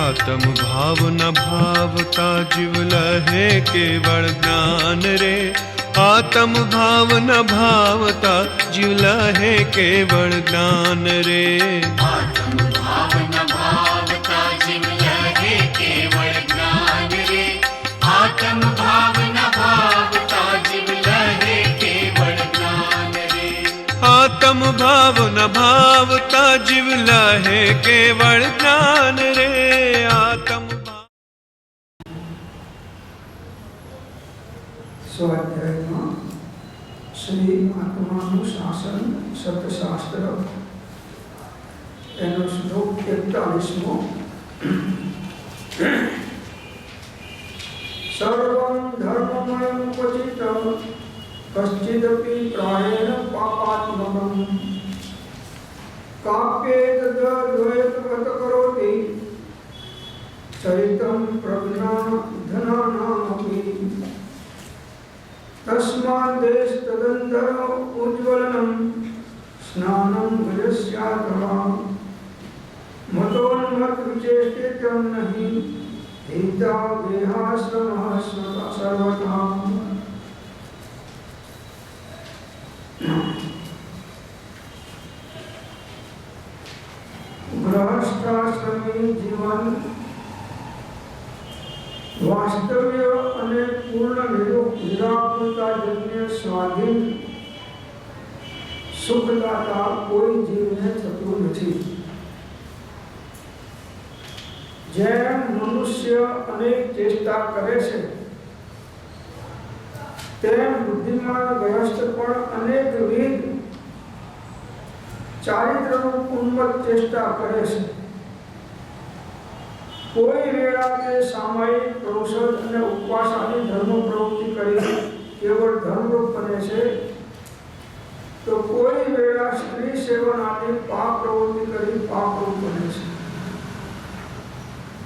आत्म भाव न भावता जीव लहे केवल ज्ञान रे। आत्म भाव न भावता जीव लहे केवल ज्ञान रे। आत्म भाव न भावता जीव लहे केवल ज्ञान रे। आत्म भाव न भावता जीव लहे केवल ज्ञान रे। आत्म भाव न भावता जीव लहे केवल ज्ञान रे। आत्म स्वाध्याय में श्री आत्मानुशासन सत्यशास्त्र एनो श्लोक 41मो। सर्वं धर्ममयं क्वचित् कश्चिदपि प्रायेण पापात्मकम् काप्ये तद्द्वैतवत् करोति चरितं प्रज्ञाधनानामपि तस्मात् देशतदन्तरं उज्ज्वलनं स्नानं गजस्यातः मतोन्मत्तविचेष्टितं नहि हिता देहाश्रमः सर्वथा। गृहस्थाश्रमी जीवन वास्तव्य અને પૂર્ણ નિરાકૃતાજન્ય સ્વાધીન સુખદાતા કોઈ જીવને થતું નથી। જેમ મનુષ્ય અનેક ચેષ્ટા કરે છે તેમ બુદ્ધિમાન ગૃહસ્થ પણ અનેકવિધ ચારિત્રનું ઉન્મત્ત ચેષ્ટા કરે છે। कोई वेला के सामायिक प्रोषद અને ઉપવાસ આદિ ધર્મ પ્રવૃત્તિ કરી કેવળ ધર્મરૂપ બને છે, તો કોઈ વેળા સ્ત્રી સેવન આદિ પાપ પ્રવૃત્તિ કરી પાપરૂપ બને છે।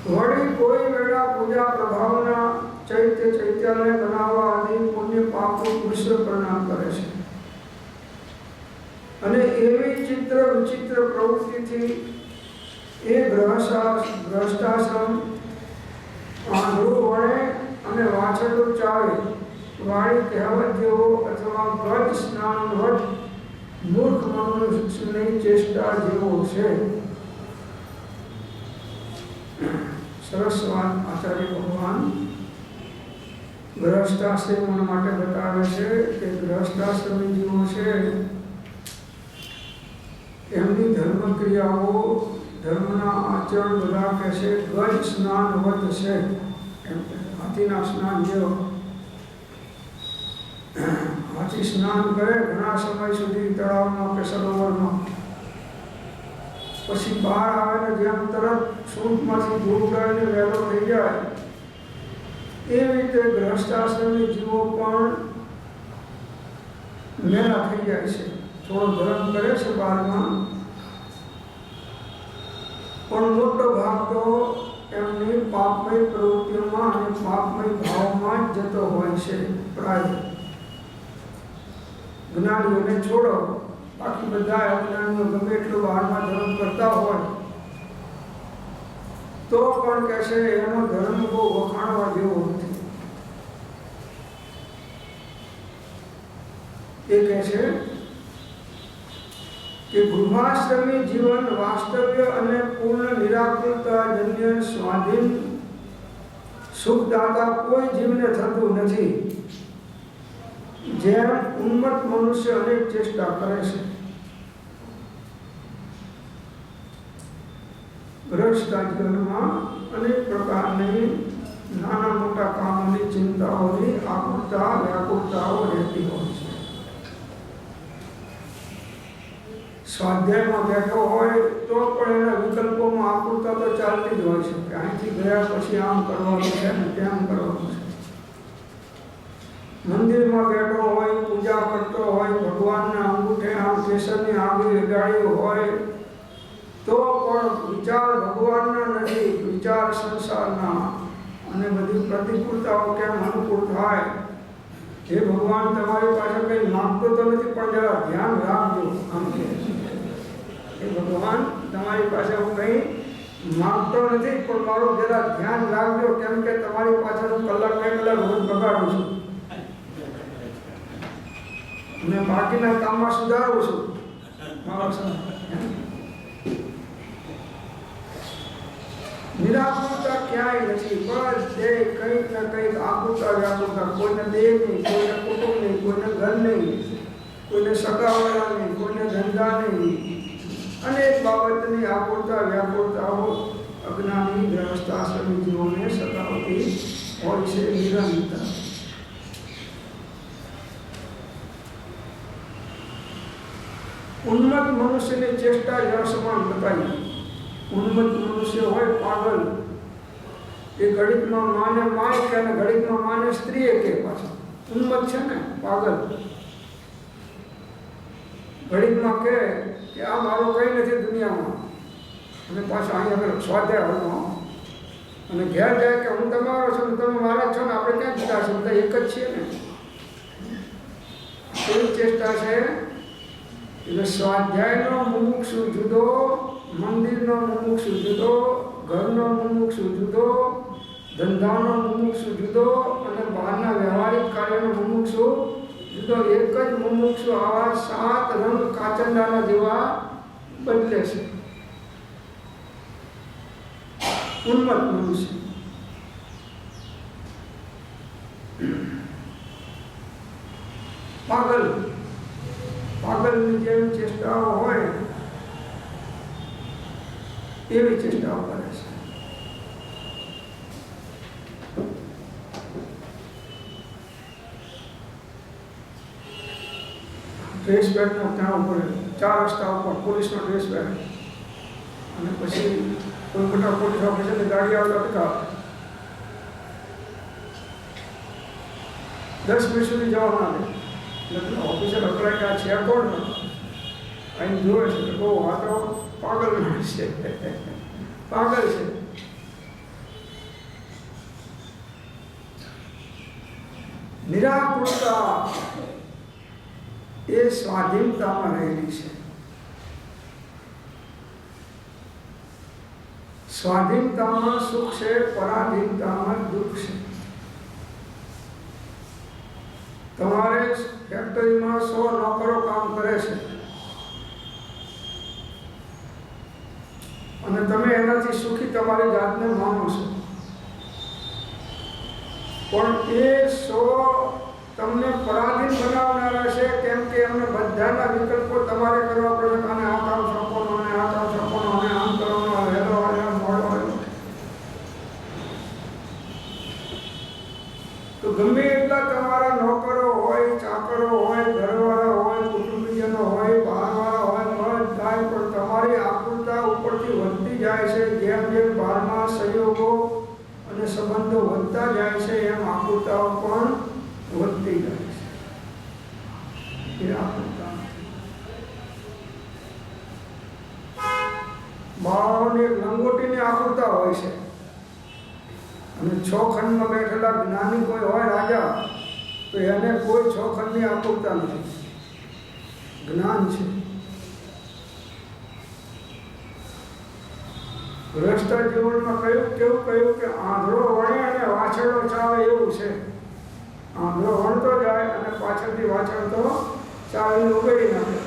વળી કોઈ વેળા પૂજા પ્રભાવના ચૈત્યાલય બનાવવા આદિ પુણ્ય પાપરૂપ મિશ્ર પરિણામ કરે છે। અને એવી ચિત્ર વિચિત્ર પ્રવૃત્તિથી એ ગૃહસ્થાશ્રમ આંધળું વળે અને વાછરડું ચાવે વાળી કહેવત જેવો અથવા ગજ સ્નાનવત મૂર્ખ મનુષ્યની ચેષ્ટા જેવો છે। સરસ વાત આચાર્ય ભગવાન ગૃહસ્થાશ્રમ માટે બતાવે છે કે ગૃહસ્થાશ્રમી જીવો છે એમની ધર્મ ક્રિયાઓ ધર્મના આચરણ બધા કહે છે ગજ સ્નાનવત છે। હાથીના સ્નાન જેવો હાથી સ્નાન કરે ઘણા સમય સુધી તળાવમાં કે સરોવરમાં, પછી બહાર આવે ને જેમ તરત સૂંઢમાંથી ધૂળ ઉડાડીને વહેલો થઈ જાય એ રીતે ગૃહસ્થાશ્રમી જીવો પણ મેલા થઈ જાય છે। થોડો ધર્મ કરે છે બહારમાં પણ મોટો ભાગ તો એમની પાપમય પ્રવૃત્તિઓમાં અને પાપમય ભાવમાં જ જતો હોય છે। પ્રાય જ્ઞાનીઓને છોડો, બાકી બધા અજ્ઞાનીઓ ગમે એટલું બહારમાં ધર્મ કરતા હોય તો પણ કહે છે એનો ધર્મ બહુ વખાણવા જેવો નથી। એ કહે છે કે ગૃહાશ્રમી જીવન વાસ્તવ્ય અને પૂર્ણ નિરાકૃતાજન્ય સ્વાધીન સુખદાતા કોઈ જીવને થતું નથી। જેમ ઉન્મત્ત મનુષ્ય અનેક ચેષ્ટા કરે છે। ગૃહસ્થ જીવનમાં અનેક પ્રકારની નાના મોટા કામોની ચિંતાઓની આકુરતા વ્યાકુરતાઓ રહેતી હોય છે। સ્વાધ્યાયમાં બેઠો હોય તો પણ એના વિકલ્પોમાં આકુરતા તો ચાલતી જ હોય છે કે અહીંથી ગયા પછી આમ કરવાનું છે ને તેમ કરવાનું છે। મંદિરમાં બેઠો હોય, પૂજા કરતો હોય, ભગવાનના અંગૂઠે આમ કેસરની આગળ લગાડ્યો હોય તો પણ વિચાર ભગવાનના નથી, વિચાર સંસારના। અને બધી પ્રતિકૂળતાઓ કેમ અનુકૂળ થાય हे भगवान તમારી પાસે કઈ માંગતો તો નથી પણ જરા ध्यान રાખજો। આમ કે हे भगवान તમારી પાસે હું કઈ માંગતો નથી, પણ મારું જરા ધ્યાન રાખજો, કેમ કે તમારી પાછળ હું કલાક બે કલાક રોજ બગાડું છું અને બાકીના કામમાં સુધારું છું. નિરાકુરતા ક્યાંય નથી, બધે કંઈક ને કંઈક આકુરતા વ્યાકુરતા. કોઈને દેહ નહીં, કોઈને કુટુંબ નહીં, કોઈને ઘર નહીં, કોઈને સગાવાળા નહીં, કોઈને ધંધા નહીં. અનેક બાબતની આકુરતા વ્યાકુરતાઓ અજ્ઞાની ગ્રહસ્થ આશ્રમી જીવોને સતાવતી હોય છે નિરંતર. ઉન્મત્ત મનુષ્યની ચેષ્ટા જળ સમાન બતાવી. ઉન્મત્ત મનુષ્ય હોય પાગલ, એ ઘડીકમાં માને માય કે અને ઘડીકમાં માને સ્ત્રીએ કે. પાછા ઉન્મત્ત છે ને, પાગલ. ઘડીકમાં કે આ મારું કંઈ નથી દુનિયામાં, અને પાછા અહીંયા આગળ સ્વાધ્યાય હતો અને ઘેર જાય કે હું તમારો છું ને તમે મારા છો ને, આપણે ક્યાં જતા છે, બધા એક જ છીએ ને. એવી ચેષ્ટા છે. એટલે સ્વાધ્યાયનો મુમુક્ષુ જુદો, મંદિરનો મુમુક્ષુ જુદો, ઘરનો મુમુક્ષુ જુદો, ધંધાનો મુમુક્ષુ જુદો અને બહારના વ્યવહારિક કાર્યનો મુમુક્ષુ જુદો. એક જ મુમુક્ષુ આવા 7 રંગ કાચંડાના જેવા બદલે છે. ઉન્મત્ત મનુષ્ય. પાગલ, પાગલની જેવી ચેષ્ટાઓ હોય એવી ચેષ્ટાઓ કરે છે. ડ્રેસ પેન્ટનો ત્યાં ઉપર 4 રસ્તા ઉપર પોલીસનો ડ્રેસ પહેરે અને પછી કોઈ મોટા પોલીસ ઓફિસરની ગાડી આવતા અટકાવે. 10 મિનિટ સુધી જવા ના દે. એટલે ઓફિસર અકળાય કે આ છે કોણ, અહીં જોવે છે કે બહુ આ તો પાગલ છે, પાગલ છે. નિરાકુરતા એ સ્વાધીનતામાં રહેલી છે. સ્વાધીનતામાં સુખ છે, પરાધીનતામાં દુઃખ છે. તમારે ફેક્ટરીમાં 100 નોકરો કામ કરે છે અને તમે એનાથી સુખી તમારી જાતને માનો છો, પણ એ 100 તમને પરાધીન બનાવનારા છે. કેમ કે એમને બધાના વિકલ્પો તમારે કરવા પડે. અને આ કામ સોંપવાનું, અને આ કામ સોંપવાનું, અને આમ કરવાનું, વહેલો આવ્યો, મોડો આવ્યો. તો ગમે એટલા તમારા નોકરો હોય, ચાકરો હોય, ઘરવાળા હોય, કુટુંબીજનો હોય, બહારવાળા હોય, બધા, પણ તમારી આકુરતા ઉપરથી વધતી જાય છે. જેમ જેમ બહારમાં સહયોગો અને સંબંધો વધતા જાય છે, એમ આકુરતાઓ પણ વધતી જાય છે. એ આકુરતા. બાળાઓની લંગોટીની આકુરતા હોય છે અને 6 ખંડમાં બેઠેલા જ્ઞાની કોઈ હોય રાજા, તો એને કોઈ 6 ખંડની આકુરતા નથી. જ્ઞાન છે. ગ્રસ્ત જીવનમાં કેવું કહ્યું કે આંધળો વણે અને વાછરડો ચાવે એવું છે. આંધળો વણતો જાય અને પાછળથી વાછરડો ચાવીને ઉગડી નાખે.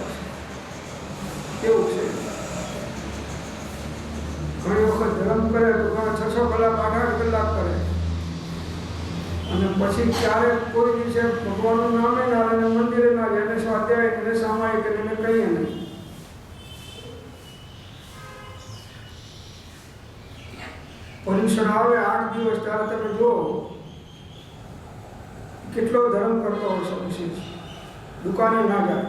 કેવું છે. ઘણી વખત ધર્મ કરે તો 6-6 કલાક, 8-8 કલાક કરે અને પછી ક્યારેક કોઈ દિવસે ભગવાનનું નામે ના લે, મંદિરે ના જાય, એને સ્વાધ્યાય, એને સામાયિક, એને કહીએ નહીં. પર્યુષણ આવે 8 દિવસ, ત્યારે તમે જુઓ કેટલો ધર્મ કરતો હશે. પછી દુકાને ના જાય,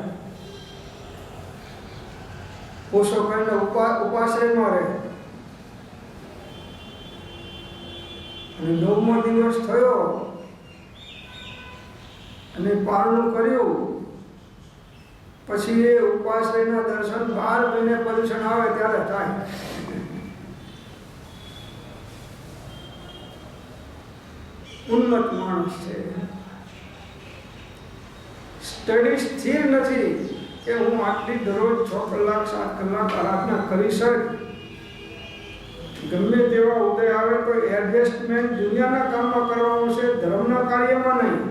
પોષો કરીને ઉપાશ્રયમાં રહે. અને 9મો દિવસ થયો અને પારણું કર્યું, પછી એ ઉપાશ્રયના દર્શન 12 મહિને પર્યુષણ આવે ત્યારે થાય. ઉન્નત માણસ છે. સ્ટડી સ્થિર નથી કે હું આટલી દરરોજ 6 કલાક 7 કલાક આરાધના કરી શક. ગમે તેવા ઉદય આવે તો એડજસ્ટમેન્ટ દુનિયાના કામમાં કરવાનું છે, ધર્મના કાર્યમાં નહીં.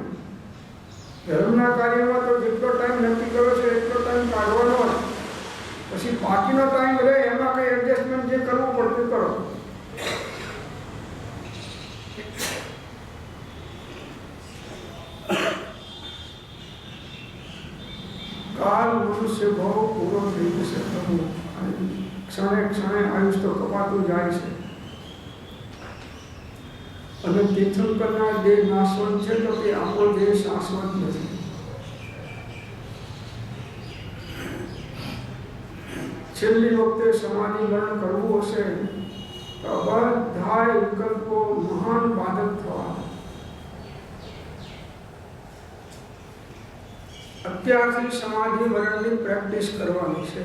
ધર્મના કાર્યમાં તો જેટલો ટાઈમ નક્કી કર્યો છે એટલો ટાઈમ કાઢવાનો જ. પછી બાકીનો ટાઈમ રહે એમાં કંઈ એડજસ્ટમેન્ટ જે કરવું પડતું કરો. કાલ મનુષ્ય ભાવ પૂરો થઈ જશે. ક્ષણે ક્ષણે આયુષ તો કપાતું જાય છે. અને તીર્થંકરના દેહ નાશવંત છે તો તે આપણો દેહ શાશ્વત નથી. છેલ્લી વખતે સમાધિકરણ કરવું હશે તો બધા વિકલ્પો મહાન બાધક થવા. અત્યારથી સમાધિકરણની પ્રેક્ટિસ કરવાની છે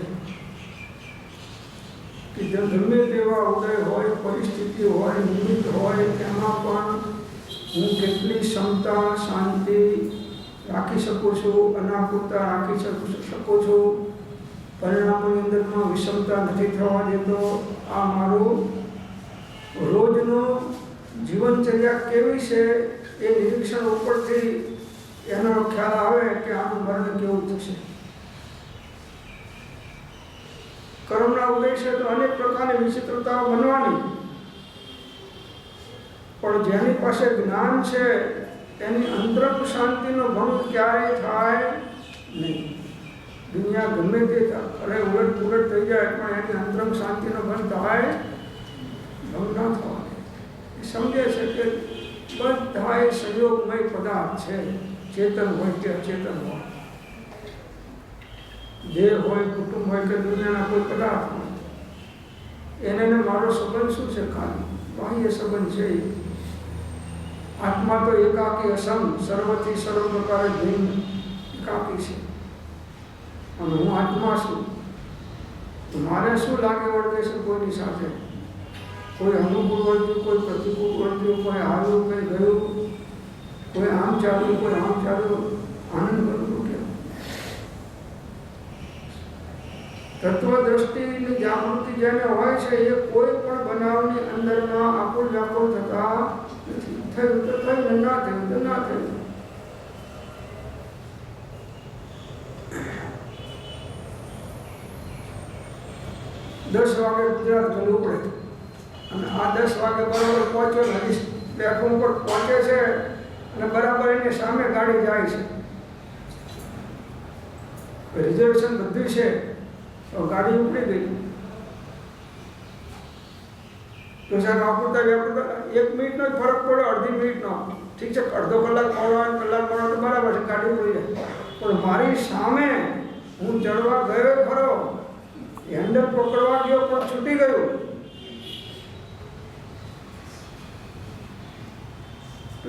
કે ગમે તેવા ઉદય હોય, પરિસ્થિતિ હોય, નિમિત્ત હોય, તેમાં પણ હું કેટલી ક્ષમતા, શાંતિ રાખી શકું છું, અનાકુરતા રાખી શકું છું, પરિણામોની અંદરમાં વિષમતા નથી થવા દેતો. આ મારું રોજનું જીવનચર્યા કેવી છે એ નિરીક્ષણ ઉપરથી એનો ખ્યાલ આવે કે આનું મરણ કેવું થશે. કર્મના ઉદય છે તો અનેક પ્રકારની વિચિત્રતાઓ બનવાની, પણ જેની પાસે જ્ઞાન છે એની અંતરંગ શાંતિનો ભંગ ક્યારેય થાય નહીં. દુનિયા ગમે તે અરે ઉલટ પુલટ થઈ જાય પણ એની અંતરંગ શાંતિનો ભંગ થાય ભંગ ના થવા. એ સમજે છે કે બધા એ સંયોગમય પદાર્થ છે, ચેતન હોય કે અચેતન હોય, દેહ હોય, કુટુંબ હોય કે દુનિયાના કોઈ પદાર્થ હોય, એને મારો સંબંધ શું છે? ખાલી બાહ્ય સંબંધ છે. આત્મા તો એકાકી અસંગ, સર્વથી સર્વ પ્રકારે ભિન્ન એકાકી છે. અને હું આત્મા છું. મારે શું લાગે વળગે છે કોઈની સાથે? કોઈ અનુકૂળ વર્ત્યું, કોઈ પ્રતિકૂળ વર્ત્યું, કોઈ આવ્યું, કોઈ ગયું, કોઈ આમ ચાલ્યું, કોઈ આમ ચાલ્યું. આનંદ કરવું કેમ? તત્વદ્રષ્ટિની જાગૃતિ જેને હોય છે એ કોઈ પણ બનાવની અંદરમાં આકુલ વ્યાકુળ થતા નથી. થયું તો થયું, ના થયું તો ના થયું. દસ વાગે ગુજરાત ગયું પડે અને આ 10 વાગે બરાબર પહોંચ્યો, હજી પ્લેટફોર્મ પર પહોંચે છે અને બરાબર એની સામે ગાડી જાય છે. રિઝર્વેશન બધું છે તો ગાડી ઉપડી ગઈ. તો સાહેબ આપૂરતા વ્યાપૂરતા 1 મિનિટનો જ ફરક પડ્યો, અડધી મિનિટનો. ઠીક છે, અડધો કલાક મોડો, કલાક મોડો તો બરાબર છે, ગાડી ઉપડી જાય. પણ મારી સામે હું ચડવા ગયો ખરો, હેન્ડલ પકડવા ગયો પણ છૂટી ગયું.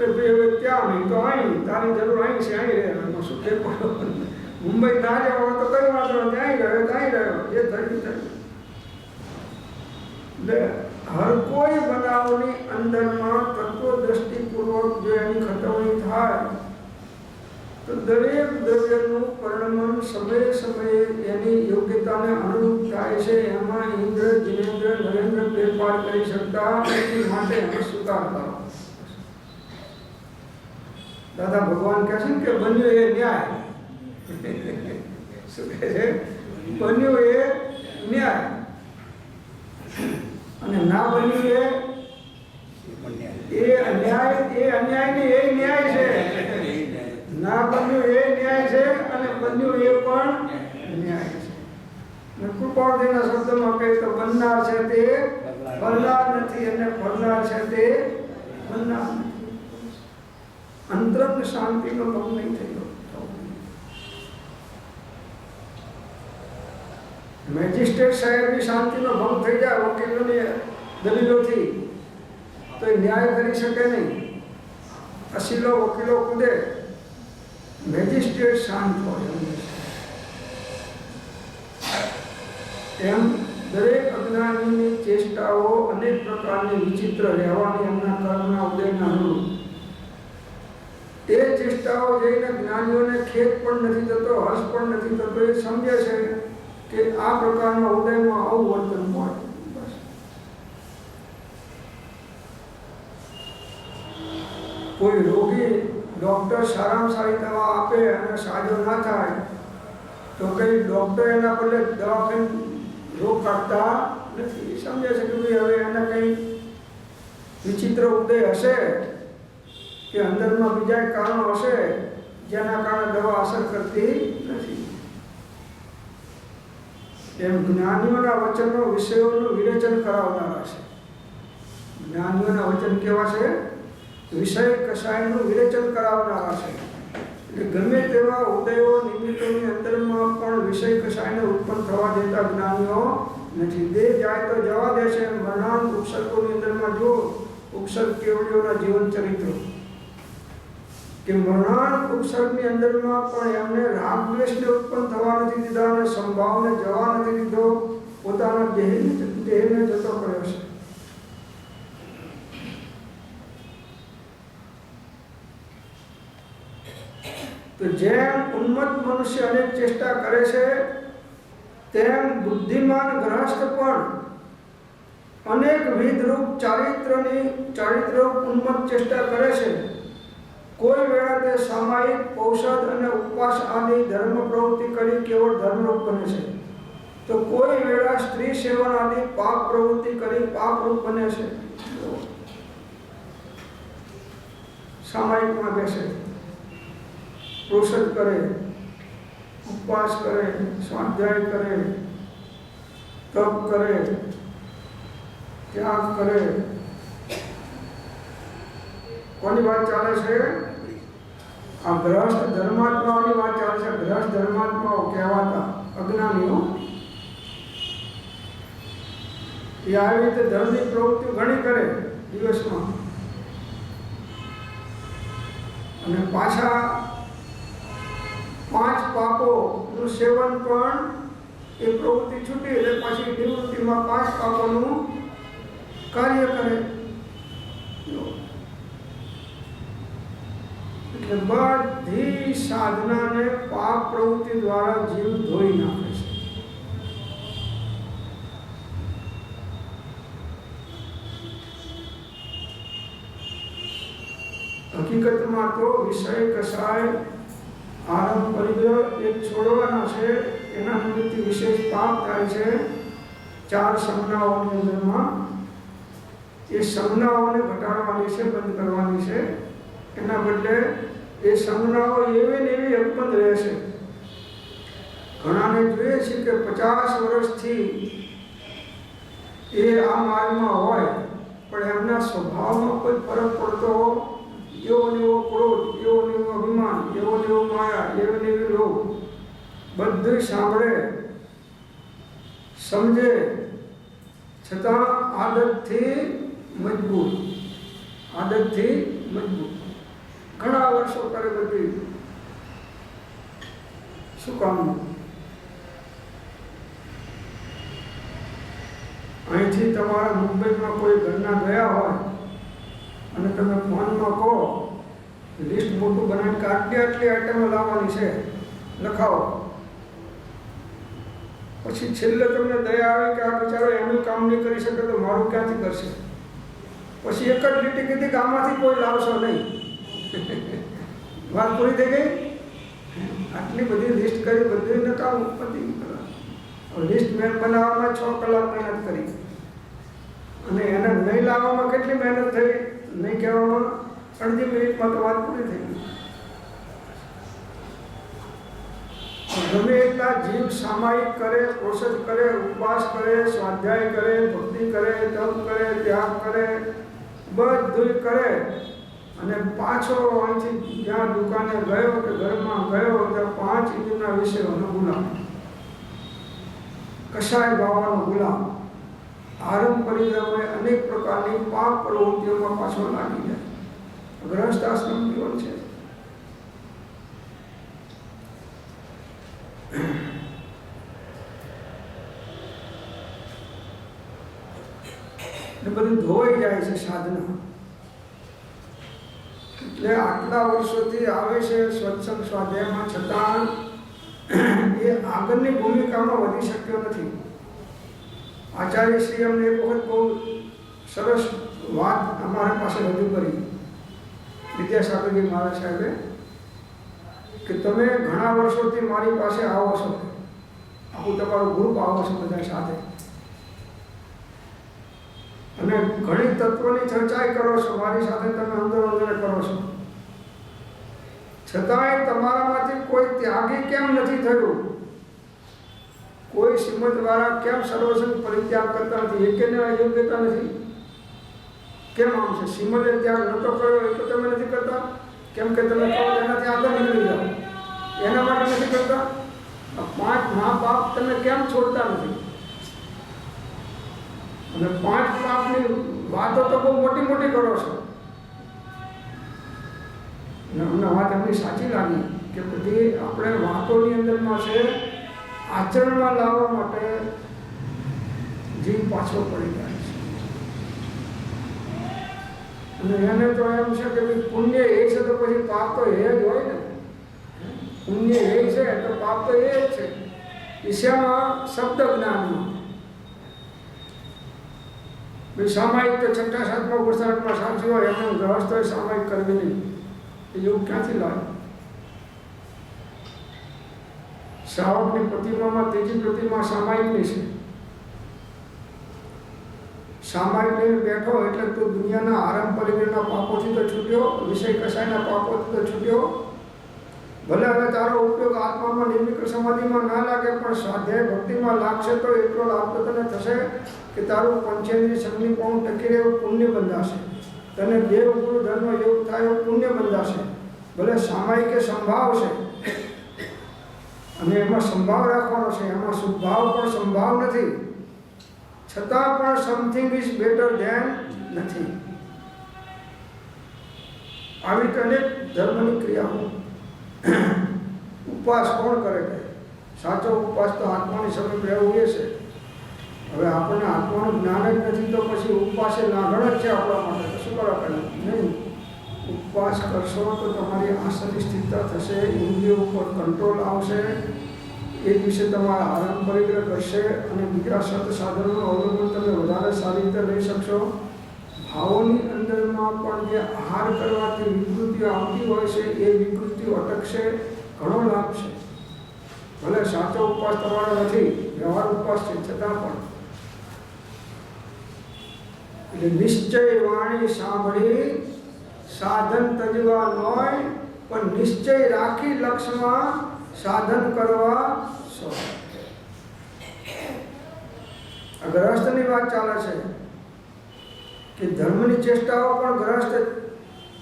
એટલે ત્યાં નહીં તો અહીં, તારી જરૂર અહીં છે, અહીં રહેવાનું શું ફેર પડો. મુંબઈ ના જવા તો કઈ વાંધો ત્યાં રહ્યો, ત્યાં રહ્યો, એ થયું થયું. હર કોઈ બનાવની અંદરમાં તત્વદ્રષ્ટિપૂર્વક જો એની ખતવણી થાય તો દરેક દ્રવ્યનું પરિણમન સમયે સમયે એની યોગ્યતાને અનુરૂપ થાય છે. એમાં ઇન્દ્ર, જિનેન્દ્ર, નરેન્દ્ર ફેરફાર કરી શકતા નથી, માટે એને સ્વીકાર કરો. દાદા ભગવાન કહે છે કે બન્યું એ ન્યાય. શું કહે છે? બન્યું એ ન્યાય અને ના બન્યું એ અન્યાય. એ અન્યાય ને એ ન્યાય છે. ના બન્યું એ ન્યાય છે અને બન્યું એ પણ ન્યાય છે. કૃપાળજીના શબ્દમાં કહે તો બનનાર છે તે ભરનાર નથી અને ભરનાર છે તે બનનાર નથી. અંતરંગ શાંતિનો ભંગ નહીં થયો. મેજિસ્ટ્રેટ સાહેબની શાંતિનો ભંગ થઈ જાય વકીલોની દલીલોથી તો એ ન્યાય કરી શકે નહીં. અસીલો વકીલો કૂદે, મેજિસ્ટ્રેટ શાંત હોય. એમ દરેક અજ્ઞાનીની ચેષ્ટાઓ અનેક પ્રકારની વિચિત્ર રહેવાની એમના કર્મના ઉદયના અનુરૂપ. તે ચેષ્ટાઓ જઈને જ્ઞાનીઓને ખેદ પણ નથી થતો, હર્ષ પણ નથી થતો. એ સમજે છે કે આ પ્રકારના ઉદયમાં આવું વર્તન હોય. બસ કોઈ રોગી ડૉક્ટર સારામાં સારી દવા આપે અને સાજો ના થાય તો કંઈ ડૉક્ટર એના બદલે દવાખાને રોગ કાઢતા નથી. સમજે છે કે ભાઈ હવે એને કંઈ વિચિત્ર ઉદય હશે કે અંદરમાં બીજા કારણો હશે જેના કારણે દવા અસર કરતી નથી. એમ જ્ઞાનીઓના વચનો વિષયોનું વિરેચન કરાવનારા છે. જ્ઞાનીઓના વચન કેવા છે? વિષય કષાયનું વિરેચન કરાવનારા છે. એટલે ગમે તેવા ઉદયો નિમિત્તોની અંદરમાં પણ વિષય કષાયને ઉત્પન્ન થવા દેતા જ્ઞાનીઓ નથી. દેહ જાય તો જવા દે છે. મરણાંત ઉપસર્ગોની અંદરમાં જો ઉપસર્ગ કેવડીઓના જીવન ચરિત્રો કે મરણાંત ઉપસર્ગની અંદરમાં પણ એમને રાગ દ્વેષને ઉત્પન્ન થવા નથી દીધા અને સંભાવને જવા નથી દીધો. પોતાના દેહને જતો કર્યો છે. તો જેમ ઉન્મત્ત મનુષ્ય અનેક ચેષ્ટા કરે છે તેમ બુદ્ધિમાન ગ્રહસ્થ પણ અનેક વિધરૂપ ચારિત્ર ઉન્મત્ત ચેષ્ટા કરે છે. કોઈ વેળા તે સામાયિક ઔષધ અને ઉપવાસ આદિ ધર્મ પ્રવૃત્તિ કરી કેવળ ધર્મરૂપ બને છે, તો કોઈ વેળા સ્ત્રી સેવન આદિ પાપ પ્રવૃત્તિ કરી પાપરૂપ બને છે. સામાયિકમાં બેસે, ઔષધ કરે, ઉપવાસ કરે, સ્વાધ્યાય કરે, તપ કરે, ત્યાગ કરે. કોની વાત ચાલે છે? આ ગ્રહસ્થ ધર્માત્માઓની વાત ચાલે છે. ગ્રહસ્થ ધર્માત્માઓ કહેવાતા અજ્ઞાનીઓ એ આવી રીતે ધર્મની પ્રવૃત્તિ ઘણી કરે દિવસમાં અને પાછા 5 પાપોનું સેવન પણ એ પ્રવૃત્તિ છૂટી એટલે પાછી નિવૃત્તિમાં 5 પાપોનું કાર્ય કરે. એટલે બધી સાધનાને પાપ પ્રવૃત્તિ દ્વારા જીવ ધોઈ નાખે છે. હકીકતમાં તો વિષય કસાય આરંભ પરિગ્રહ એક છોડવાના છે. એના નિમિત્તે વિશેષ પાપ થાય છે 4 સંજ્ઞાઓની અંદરમાં. એ સંજ્ઞાઓને ઘટાડવાની છે, બંધ કરવાની છે. એના બદલે એ સંજ્ઞાઓ એવી ને એવી અકબંધ રહે છે. ઘણાને જોઈએ છે કે 50 વર્ષથી એ આ માર્ગમાં હોય પણ એમના સ્વભાવમાં કોઈ ફરક પડતો એવો ને એવો ક્રોધ, એવો ને એવો અભિમાન, એવો ને એવો માયા, એવો ને એવી લોભ બધું સાંભળે સમજે છતાં આદતથી મજબૂત ઘણા વર્ષો કરે બધી. શું કામનું? અહીંથી તમારા મુંબઈમાં કોઈ ઘરના ગયા હોય અને તમે ફોનમાં કહો લિસ્ટ મોટું બનાવીને કે આટલી આઈટમો લાવવાની છે, લખાવો. પછી છેલ્લે તમને દયા આવે કે આ બિચારો એનું કામ નહીં કરી શકે તો મારું ક્યાંથી કરશે? પછી એક જ લીટી કીધી કે આમાંથી કોઈ લાવશો નહીં. વાત પૂરી થઈ ગઈ. આટલી બધી લિસ્ટ કરી, બધી નકામ પતી. લિસ્ટ મેં બનાવવામાં 6 કલાક મહેનત કરી અને એને નહીં લાવવામાં કેટલી મહેનત થઈ નહીં કહેવામાં અડધી મિનિટમાં તો વાત પૂરી થઈ ગઈ. ગમે એટલા જીવ સામાયિક કરે, ઔષધ કરે, ઉપવાસ કરે, સ્વાધ્યાય કરે, ભક્તિ કરે, તપ કરે, ત્યાગ કરે, બધું કરે અને પાછો અહીંથી જ્યાં દુકાને ગયો કે ઘરમાં ગયો ત્યાં 5 ઇન્દ્રિયના વિષયોનો ગુલામ, કષાય ભાવવાનો ગુલામ, આરંભ પરિગ્રહમાં અનેક પ્રકારની પાપ પ્રવૃત્તિઓમાં પાછો લાગી જાય. ગ્રહસ્થ આશ્રમ જીવન છે. બધું ધોવાઈ જાય છે સાધના. એટલે આટલા વર્ષોથી આવે છે સત્સંગ સ્વાધ્યાયમાં, છતાં એ આગળની ભૂમિકામાં વધી શક્યો નથી. આચાર્યશ્રી અમને એક વખત બહુ સરસ વાત અમારા પાસે રજૂ કરી વિદ્યાસાગરજી મહારાજ સાહેબે કે તમે ઘણા વર્ષોથી મારી પાસે આવો છો, આખું તમારું ગ્રુપ આવો છો બધા સાથે, અને ઘણી તત્વની ચર્ચા કરો છો, મારી સાથે તમે અંદર અંદર કરો છો, છતાંય તમારામાંથી કોઈ ત્યાગી કેમ નથી થયું? કોઈ શ્રીમદ દ્વારા કેમ સર્વસંગ પરિત્યાગ કરતા નથી? એકેને યોગ્યતા નથી. કેમ આમ છે? શ્રીમદે ત્યાગ નતો કર્યો એ તો તમે નથી કરતા? કેમ કે તમે કહો એનાથી આગળ નીકળી જાઓ, એના માટે નથી કરતા? 5 મહાપાપ તમે કેમ છોડતા નથી? અને 5 પાપની વાતો તો બહુ મોટી મોટી કરો છો. અને અમને વાત એમની સાચી લાગી કે બધી આપણે વાતોની અંદરમાં છે, આચરણમાં લાવવા માટે જીવ પાછો પડી જાય છે. અને એને તો એમ છે કે ભાઈ પુણ્ય એ છે તો પછી પાપ તો એ જ હોય ને. પુણ્ય એ છે તો પાપ તો એ જ છે. ઈશ્વરમાં શબ્દ જ્ઞાનમાં સામાયિક તો 6ઠા 7મા પુરુષાર્થમાં સાચી હોય એમને ગ્રહસ્થોએ સામાયિક કરવી નહીં. એ યોગ ક્યાંથી લાવે? શ્રાવકની પ્રતિમામાં ત્રીજી પ્રતિમા સામાયિકની છે. સામાયિક લઈને બેઠો એટલે તું દુનિયાના આરંભ પરિગ્રહના પાપોથી તો છૂટ્યો, વિષય કસાયના પાપોથી તો છૂટ્યો. ભલે હવે તારો ઉપયોગ આત્મામાં નિર્વિકલ્પ સમાધિમાં ના લાગે, પણ સ્વાધ્યાય ભક્તિમાં લાગશે તો એટલો લાભ તો તને થશે કે તારું પંચેન્દ્રિય સંગીપણું ટકી રહેવું પુણ્ય બંધાશે. તને દેવ ગુરુ ધર્મ યોગ થાય એવું પુણ્ય બંધાશે. ભલે સામાયિકે સંભાવ છે અને એમાં સંભાવ રાખવાનો છે, એમાં સુભાવ પણ સંભાવ નથી, છતાં પણ સમથિંગ ઇઝ બેટર ધેન નથી. આવી અનેક ધર્મની ક્રિયાઓ. ઉપવાસ કોણ કરે છે? સાચો ઉપવાસ તો આત્માની સમીપ રહેવું એ છે. હવે આપણને આત્માનું જ્ઞાન જ નથી તો પછી ઉપવાસ એ લાગણ જ છે આપણા માટે. તો શું કરવા પડે? નહીં. ઉપવાસ કરશો તો તમારી આસનની સ્થિરતા થશે, ઇન્દ્રિયો ઉપર કંટ્રોલ આવશે, એક વિશે તમારા આરામ પરિગ્રહ કરશે અને બીજા સત સાધનોનું અવલંબન તમે વધારે સારી રીતે લઈ શકશો. ભાવોની અંદરમાં પણ જે આહાર કરવાથી વિકૃતિઓ આવતી હોય છે એ વિકૃતિઓ અટકશે, ઘણો લાભ છે. ભલે સાચો ઉપવાસ તમારો નથી, વ્યવહાર ઉપવાસ છે, છતાં પણ એટલે નિશ્ચય વાણી સાંભળી સાધન તજવા નોય, પણ નિશ્ચય રાખી લક્ષ્યમાં સાધન કરવા સો. આ ગ્રહસ્થની વાત ચાલે છે કે ધર્મની ચેષ્ટાઓ પણ ગ્રહસ્થ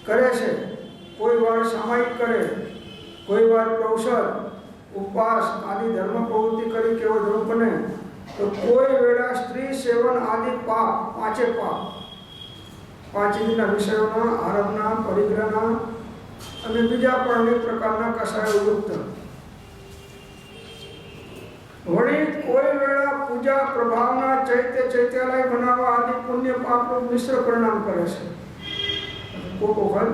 કરે છે. કોઈ વાર સામાયિક કરે, કોઈ વાર કૌશલ ઉપવાસ આદિ ધર્મ પ્રવૃત્તિ કરી કેવો ધર્મ બને, તો કોઈ વેળા સ્ત્રી સેવન આદિ પાપ, 5 પાપ, 5 ઇન્દ્રિયના વિષયોના, આરંભના, પરિગ્રહના અને બીજા પણ અનેક પ્રકારના કસાયો યુક્ત. વળી કોઈ વેળા પૂજા પ્રભાવના ચૈત્યાલય બનાવવા આદિ પુણ્ય પાપનું મિશ્ર પરિણામ કરે છે. કોક વખત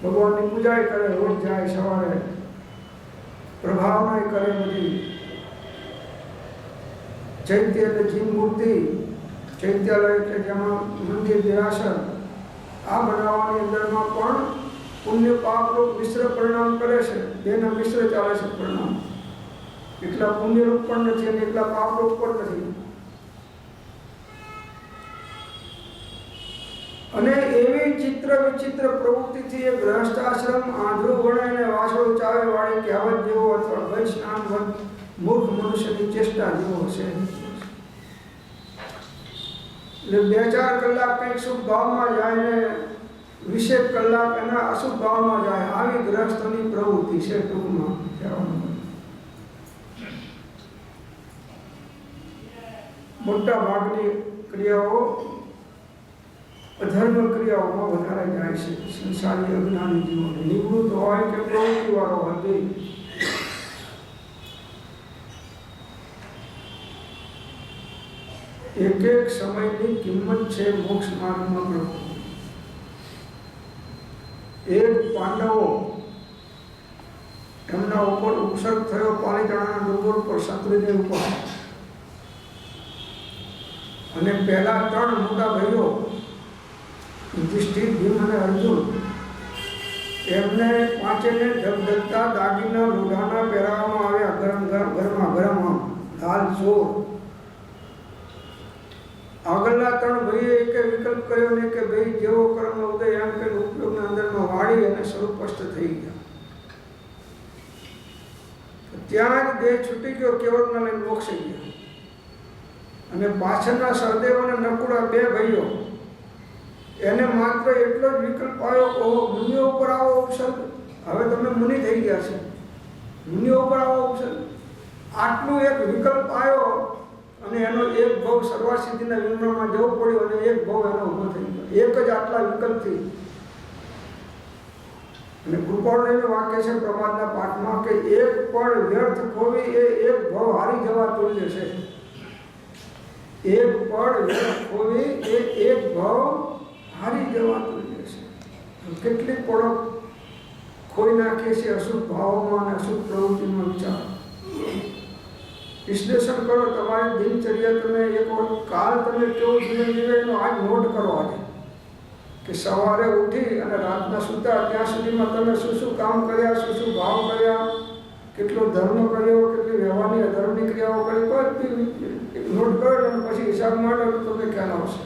ભગવાનની પૂજા કરે, રોજ જાય સવારે, પ્રભાવના કરે બધી. ચૈત્ય એટલે જીન મૂર્તિ, ચૈત્યાલય એટલે જેમાં મંદિર દેરાસર, આ બનાવવાની અંદરમાં પણ પુણ્ય પાપનું મિશ્ર પરિણામ કરે છે. બેના મિશ્ર ચાલે છે પરિણામ. એટલા પુણ્યરૂપ પણ નથી અને એટલા પાપરૂપ પણ નથી. અને એવી ચિત્ર વિચિત્ર પ્રવૃત્તિથી એ ગ્રહસ્થાશ્રમ આંધળું વણાઈને વાસળું ચાવે વાળી કહેવત જેવો અથવા વૈષ્ણાન મૂર્ખ મનુષ્યની ચેષ્ટા જેવો હશે. એટલે 2-4 કલાક કંઈક શુભ ભાવમાં જાય ને 20 કલાક એના અશુભ ભાવમાં જાય, આવી ગ્રહસ્થની પ્રવૃત્તિ છે ટૂંકમાં કહેવાનું. મોટા ભાગની ક્રિયાઓ અધર્મ ક્રિયાઓમાં વધારે જાય છે. સંસારી અજ્ઞાની જીવન નિવૃત્ત હોય કે પ્રવૃત્તિ વાળો હોય, બે. એક એક સમયની કિંમત છે મોક્ષ માર્ગમાં પ્રભુ. એક પાંડવો એમના ઉપર ઉપસર્ગ થયો પાલીતાણાના ડુંગર ઉપર શત્રુંજય ઉપર, અને પહેલા 3 મોટા ભાઈઓ યુધિષ્ઠિર, ભીમ અને અર્જુન એમને પાંચેને ધગધગતા દાગીના લોઢાના પહેરાવવામાં આવ્યા, ગરમ ગરમ ગરમા ગરમ લાલ ચોર. આગળના ત્રણ ભાઈએ એક વિકલ્પ કર્યો ને કે ભાઈ જેવો કર્મ ઉદય એમ કે ઉપયોગના અંદરમાં વાળી અને સ્વરૂપસ્થ થઈ ગયા. ત્યાં જ દેહ છૂટી ગયો, કેવળના લઈને મોક્ષ ગયા. અને પાછળના સહદેવ અને નકુળા બે ભાઈઓ, એને માત્ર એટલો જ વિકલ્પ આવ્યો કે ઓહો મુનિઓ ઉપર આવો ઉપસર્ગ, હવે તમે મુનિ થઈ ગયા છે, મુનિઓ ઉપર આવો ઉપસર્ગ, આટલું એક વિકલ્પ આવ્યો અને એનો એક ભાવ સર્વાસિદ્ધિના વિમરમાં જવું પડ્યું અને એક ભાવ એનો ઊભો થઈ ગયો, એક જ આટલા વિકલ્પથી. અને કૃપાળુનું વાક્ય છે પ્રમાદના પાઠમાં કે એક પણ વ્યર્થ ખોવી એ એક ભાવ હારી જવા તુલ્ય છે. એક પણ વ્યર્થ ખોવી એ એક ભાવ હારી જવા તુલ્ય છે. કેટલીક પળો ખોઈ નાખીએ છીએ અશુભ ભાવોમાં અને અશુભ પ્રવૃત્તિમાં. વિચાર વિશ્લેષણ કરો, તમારી દિનચર્યા તમે એક વખત કાલ તમે કેવું જીવન જીવે એનો આજ નોટ કરો. આજે કે સવારે ઉઠી અને રાતના સૂતા ત્યાં સુધીમાં તમે શું શું કામ કર્યા, શું શું ભાવ કર્યા, કેટલો ધર્મ કર્યો, કેટલી વ્યવહારની અધર્મની ક્રિયાઓ કરી, બધી નોટ કરો અને પછી હિસાબ માંડો તો તમને ખ્યાલ આવશે.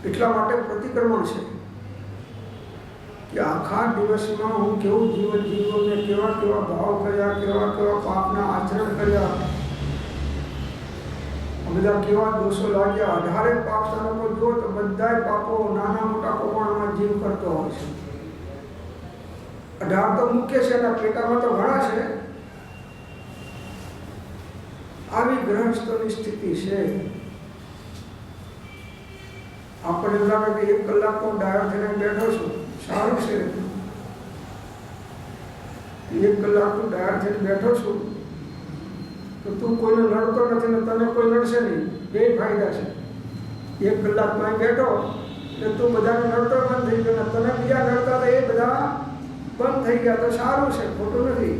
એટલા માટે પ્રતિક્રમણ છે કે આખા દિવસમાં હું કેવું જીવન જીવ્યો ને કેવા કેવા ભાવ કર્યા, કેવા કેવા પાપના આચરણ કર્યા, બધા કેવા દોષો લાગ્યા. 18 પાપ સ્થાનો જુઓ તો બધા પાપો નાના મોટા પ્રમાણમાં જીવ કરતો હોય છે. 18 તો મુખ્ય છે, એના પેટામાં તો ઘણા છે. આવી ગ્રહસ્થોની સ્થિતિ છે. આપણે એમ લાગે કે 1 કલાક તો ડાયો થઈને બેઠો છું, સારું છે. 1 કલાક તું ડાયો થઈને બેઠો છું તો તું કોઈને લડતો નથી ને તને કોઈ લડશે નહીં, બે ફાયદા છે. 1 કલાકમાં બેઠો એટલે તું બધાને લડતો બંધ થઈ ગયો, તને બીજા લડતા તો એ બધા બંધ થઈ ગયા, તો સારું છે, ખોટું નથી.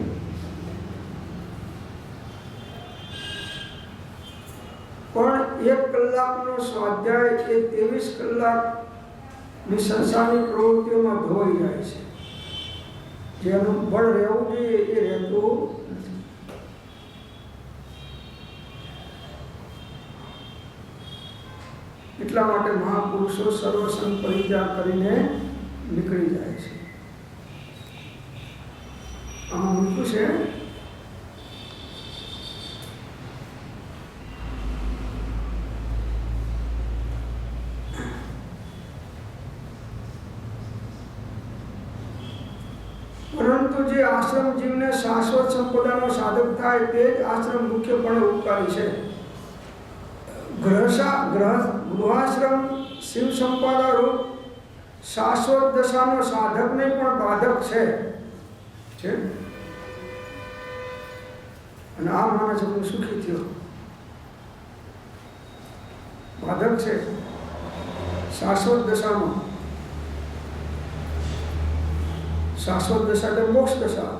પણ 1 કલાકનો સ્વાધ્યાય એ 23 કલાકની સંસારની પ્રવૃત્તિઓમાં ધોઈ જાય છે. જેનું બળ રહેવું જોઈએ એ રહેતું નથી. એટલા માટે મહાપુરુષો સર્વસંગ પરિત્યાગ કરીને નીકળી જાય છે. આમાં મૂક્યું છે પરંતુ જે આશ્રમ જીવને શાશ્વત સંપદાનો સાધક થાય તે જ આશ્રમ મુખ્યપણે ઉપકારી છે. ગૃહાશ્રમ શિવ સંપદા રૂપ શાશ્વત દશાનો સાધક નહીં પણ બાધક છે. અને આ માને છે હું સુખી થયો, બાધક છે શાશ્વત દશાનો. શાશ્વત દશા એટલે મોક્ષ દશા.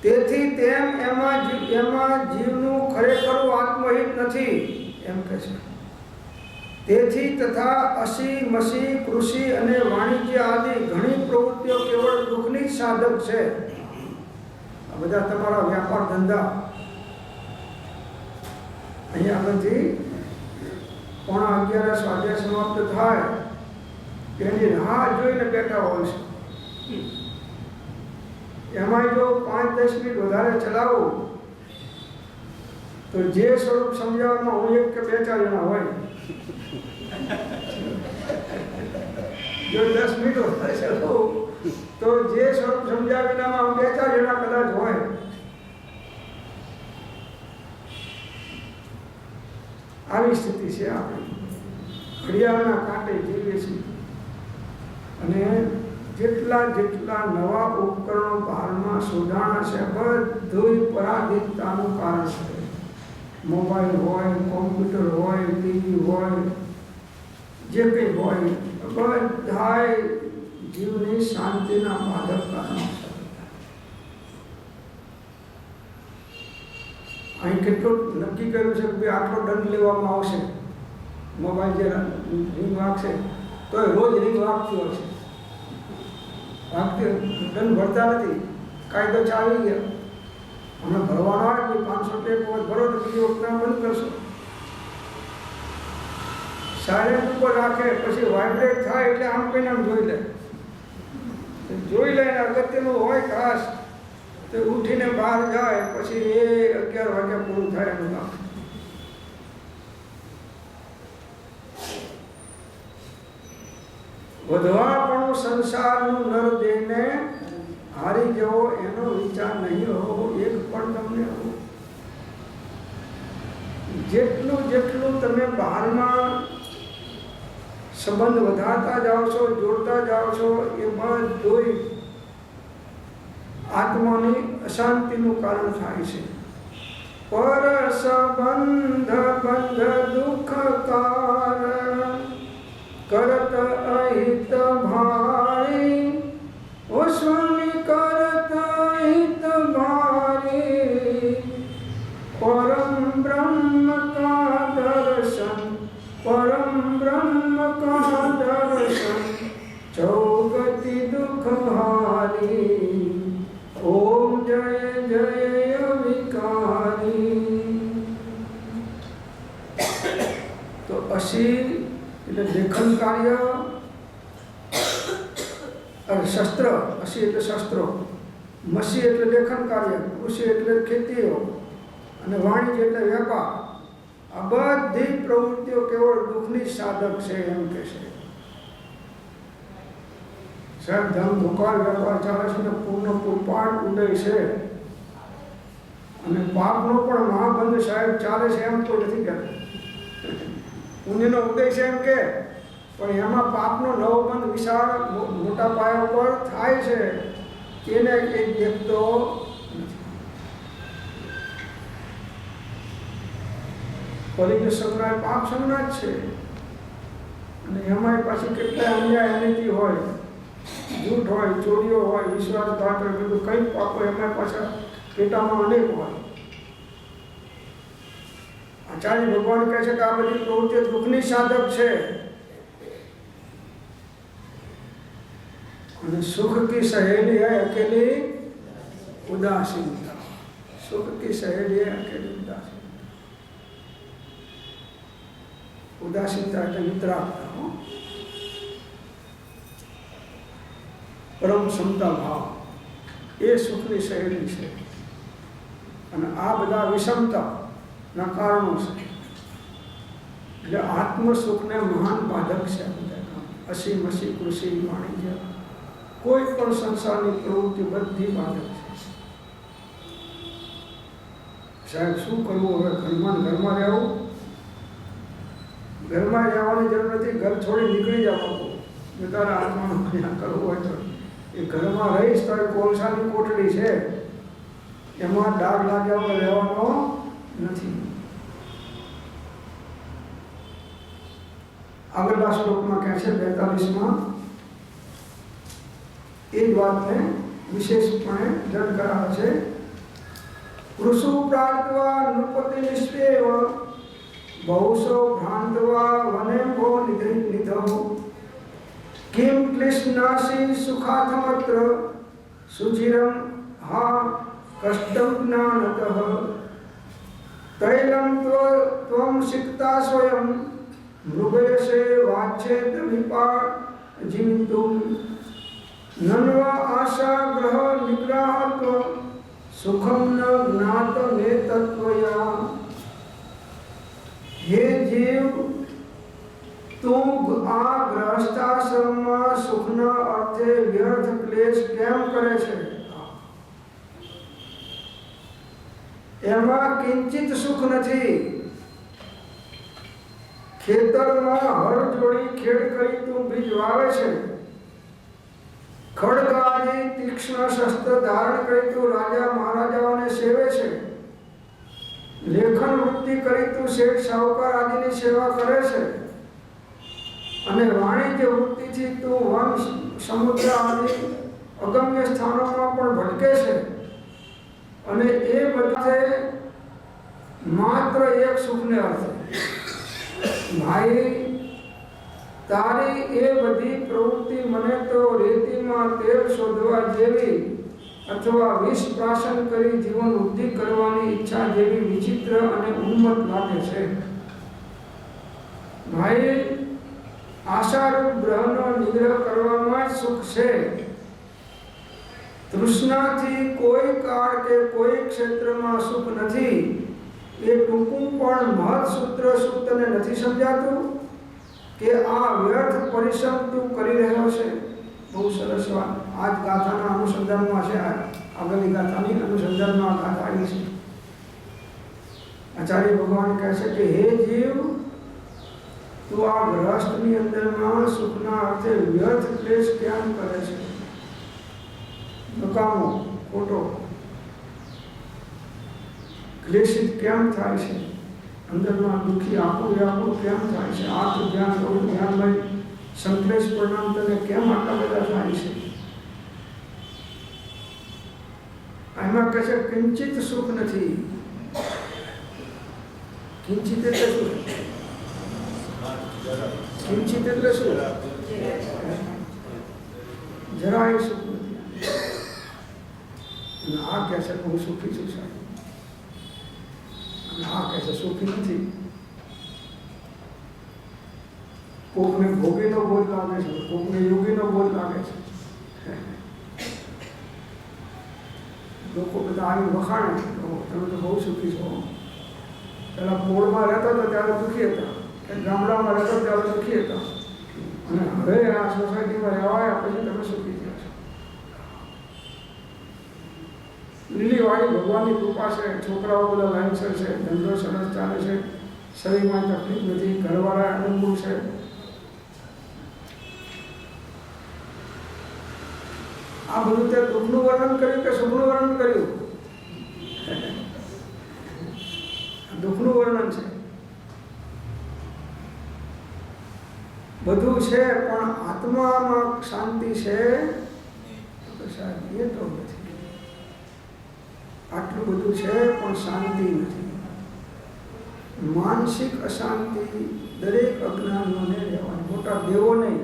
તેથી તેમ એમાં જીવનું ખરેખર આત્મહિત નથી એમ કહે છે. તેથી તથા અસી મસી કૃષિ અને વાણિજ્ય આદિ ઘણી પ્રવૃત્તિઓ કેવળ દુઃખની જ સાધક છે. આ બધા તમારા વ્યાપાર ધંધા અહીંયા આગળથી 11:30 સ્વાધ્યાય સમાપ્ત થાય તેની રાહ જોઈને બેઠા હોય છે. એમાં જો 5-10 મિનિટ વધારે ચલાવો તો જે સ્વરૂપ સમજાવવામાં હું 1 કે 2-4 જણા હોય, જો 10 મિનિટ વધારે ચલાવો તો જે સ્વરૂપ સમજાવીનામાં 2-4 જણા કદાચ હોય. આવી સ્થિતિ છે આપણી. ઘડિયાળના કાંટે જીવીએ છીએ અને જેટલા નવા ઉપકરણો બહારમાં શોધાણા છે બધું પરાધીનતાનું કારણ છે. મોબાઈલ હોય, કોમ્પ્યુટર હોય, ટીવી હોય, જે કંઈ હોય, બધાય જીવની શાંતિના બાધક કારણો છે. અહીં કેટલું નક્કી કર્યું છે કે ભાઈ આટલો દંડ લેવામાં આવશે, મોબાઈલ જે રિંગ વાગશે તો એ રોજ રિંગ વાગતી હોય છે, વાગતી દંડ ભરતા નથી, કાયદો ચાલી ગયો. હમણાં ભરવાનો આવે કે 500 રૂપિયા ભરો તો બીજી વખત બંધ કરશો. સાયલેન્ટ ઉપર રાખે, પછી વાઇબ્રેટ થાય એટલે આમ કહીને આમ જોઈ લે, અગત્યનું હોય ખાસ તો ઉઠીને બહાર જાય, પછી એ 11 વાગ્યા પૂરું થાય એનું કામ. વધવાપણું સંસારનું નર દેહને હારી જવો એનો વિચાર નહીં હોવો, એક પણ તમને હોવો. જેટલું તમે બહારમાં સંબંધ વધારતા જાઓ છો, જોડતા જાઓ છો, એ બધું આત્માની અશાંતિનું કારણ થાય છે. પર સંબંધ બંધ દુઃખકાર કરત અહિત ભારી, ઓ સ્વામી કરત અહિત ભારી. પરમ બ્રહ્મ કા દર્શન, परम ब्रह्म का दर्शन, चौगति दुख हारी. ओम जय जय विकारी. तो अशी એટલે લેખન કાર્ય અને શસ્ત્ર, અસી એટલે શસ્ત્રો, મસી એટલે લેખન કાર્ય, કૃષિ એટલે ખેતીઓ અને વાણિજ્ય એટલે વેપાર. આ બધી પ્રવૃત્તિઓ કેવળ દુઃખની સાધક છે એમ કે છે. સાહેબ ધમ ધોકાર વેપાર ચાલે છે ને પૂર્ણ પૂરપાટ ઉદય છે અને પાપનો પણ મહાબંધ સાહેબ ચાલે છે એમ તો નથી કહેતો. પુણ્યનો ઉદય છે એમ કે, પણ એમાં પાપનો નવો બંધ વિશાળ મોટા પાયા ઉપર થાય છે એને એક દેખતો નથી. કલિયુગ સંગ્રહ પાપ સંગ્રહ છે અને એમાંય પાછી કેટલાય અન્યાય અનીતિ હોય, જૂઠ હોય, ચોરીઓ હોય, વિશ્વાસઘાત હોય, બધું કંઈક પાપો એમાંય પાછા પેટામાં અનેક હોય. આચાર્ય ભગવાન કહે છે કે આ બધી પ્રવૃત્તિઓ દુઃખની સાધક છે અને સુખ કી સહેલી હૈ અકેલી ઉદાસીનતા. સુખ કી સહેલી હૈ અકેલી ઉદાસીનતા. ઉદાસીનતા એટલે મિત્રાપતા, પરમ ક્ષમતા ભાવ, એ સુખની સહેલી છે. અને આ બધા વિષમતાના કારણો છે. એટલે આત્મ સુખને મહાન બાધક છે. અસી મસી કૃષિ વાણિજ્ય કોઈ પણ સંસારની પ્રવૃત્તિ બધી બાધક છે. સાહેબ શું કરવું હવે? ઘરમાં રહેવું, ઘરમાં જવાની જરૂર નથી, ઘર છોડી નીકળી જવાનું. જો તારા આત્માનું કલ્યાણ કરવું હોય તો એ ઘરમાં રહીશ તો કોલસાની કોટડી છે, એમાં ડાઘ લાગ્યા વગર રહેવાનો નથી. આગળના શ્લોકમાં કહે છે 42માં એ જ વાતને વિશેષપણે જન કરાવે છે. કૃષુ પ્રાપ્તવા નૃપતિ નિષ્પેવ बहुसो भ्रांतवा वने भो निधो किम क्लिश्नासी सुखाथमत्र सुचिरम हा कष्टम ज्ञानतः तैलम त्वं सिक्ता स्वयं मृगयसे वाच्छेद विपा जीवितुम नन्वा आशा ग्रह निग्रहात्व सुखम न ज्ञात मे तत्वया. हे जीव, તું આ ગ્રહસ્થાશ્રમમાં સુખના અર્થે વ્યર્થ ક્લેશ કેમ કરે છે? એમાં કિંચિત સુખ નથી. ખેતરમાં હળ જોડી ખેડ કરી તું બીજ વાવે છે, ખડગ આદિ તીક્ષ્ણ શસ્ત્ર ધારણ કરી તું રાજા મહારાજાઓને સેવે છે, લેખન વૃત્તિ કરી તું શેઠ સાહુકાર આદિની સેવા કરે છે, અને વાણિજ્ય વૃત્તિથી તું વન સમુદ્ર આદિ અગમ્ય સ્થાનોમાં પણ ભટકે છે, અને એ બધે માત્ર એક સુખને અર્થે. ભાઈ, તારી એ બધી પ્રવૃત્તિ મને તો રેતીમાં તેલ શોધવા જેવી અથવા વિષ પ્રાશન કરી જીવન વૃદ્ધિ કરવાની ઈચ્છા જેવી વિચિત્ર અને ઉન્મત્ત લાગે છે. ભાઈ, આશારૂપ ગ્રહનો નિગ્રહ કરવામાં જ સુખ છે. તૃષ્ણાથી કોઈ કાળ કે કોઈ ક્ષેત્રમાં સુખ નથી. એ ટૂંકું પણ મહત સૂત્ર સૂત્રને નથી સમજાતું કે આ વ્યર્થ પરિશ્રમ તું કરી રહ્યો છે. બહુ સરસ વાત. આ જ ગાથાના અનુસંધાનમાં છે. આગળની ગાથાની અનુસંધાનમાં આ ગાથા આવી છે. આચાર્ય ભગવાન કહે છે કે હે જીવ, તું આ ગ્રહસ્થની અંદરમાં સુખના અર્થે વ્યર્થ ક્લેશ કેમ કરે છે? નકામો, ખોટો ક્લેશિત કેમ થાય છે? અંદરમાં દુઃખી આકુળ વ્યાકુળ કેમ થાય છે? આત્મ ધ્યાન ગૌણ ધ્યાનમય સંક્લેશ પરિણામ તને કેમ આટલા બધા થાય છે? એમાં કહે છે કિંચિત સુખ નથી. કિંચિત એટલે શું? કિંચિત એટલે શું? જરાય સુખ નથી. અને આ કહે છે હું સુખી છું સાહેબ, અને આ કહે છે સુખી નથી. કોકને ભોગીનો બોધ લાગે છે, કોકને યોગીનો બોધ લાગે છે. લોકો બધા આવી વખાણે તમે તો બહુ સુખી છો. પેલા પોળમાં રહેતા હતા ત્યારે દુઃખી હતા, ગામડામાં રહેતા ત્યારે દુઃખી હતા, અને હવે આ સોસાયટીમાં રહેવાયા પછી તમે સુખી થયા છો. લીલીવાળી ભગવાનની કૃપા છે. છોકરાઓ બધા લાઈનસર છે, ધંધો સરસ ચાલે છે, શરીરમાં તકલીફ નથી, ઘરવાળા અનુકૂળ છે. આ બધું તે દુઃખનું વર્ણન કર્યું કે સુખનું વર્ણન કર્યું? દુઃખનું વર્ણન છે. બધું છે પણ આત્મામાં શાંતિ છે તો સાહેબ એ તો નથી. આટલું બધું છે પણ શાંતિ નથી. માનસિક અશાંતિ દરેક અજ્ઞાનીઓને રહેવાની. મોટા દેવો નહીં,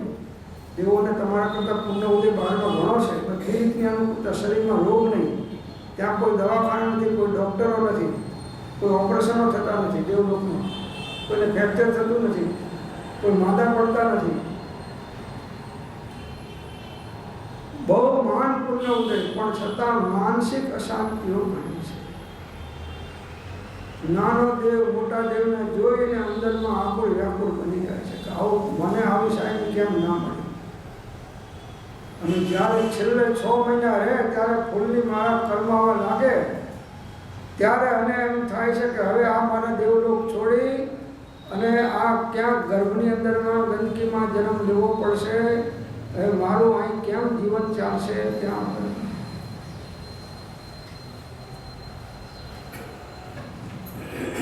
દેવોને તમારા કરતાં પુણ્ય ઉદય બહારનો ઘણો છે, પણ એ રીતની અનુકૂળતા. શરીરમાં રોગ નહીં, ત્યાં કોઈ દવાખાના નથી, કોઈ ડૉક્ટરો નથી, કોઈ ઓપરેશનો થતા નથી દેવલોકમાં, કોઈને ફ્રેક્ચર થતું નથી, કોઈ માંદા પડતા નથી. બહુ મહાન પુણ્ય ઉદય, પણ છતાં માનસિક અશાંતિઓ ઘણી છે. નાનો દેવ મોટા દેવને જોઈને અંદરમાં આકુળ વ્યાકુળ બની જાય છે કે આવું મને આવી સાહેબ કેમ ના મળે. અને જ્યારે છેલ્લે 6 મહિના રહે ત્યારે ફૂલની માળા કરમાવા લાગે ત્યારે અને એમ થાય છે કે હવે આ મારા દેવલોક છોડી અને આ ક્યાંક ગર્ભની અંદરમાં ગંદકીમાં જન્મ લેવો પડશે. હવે મારું અહીં કેમ જીવન ચાલશે? ત્યાં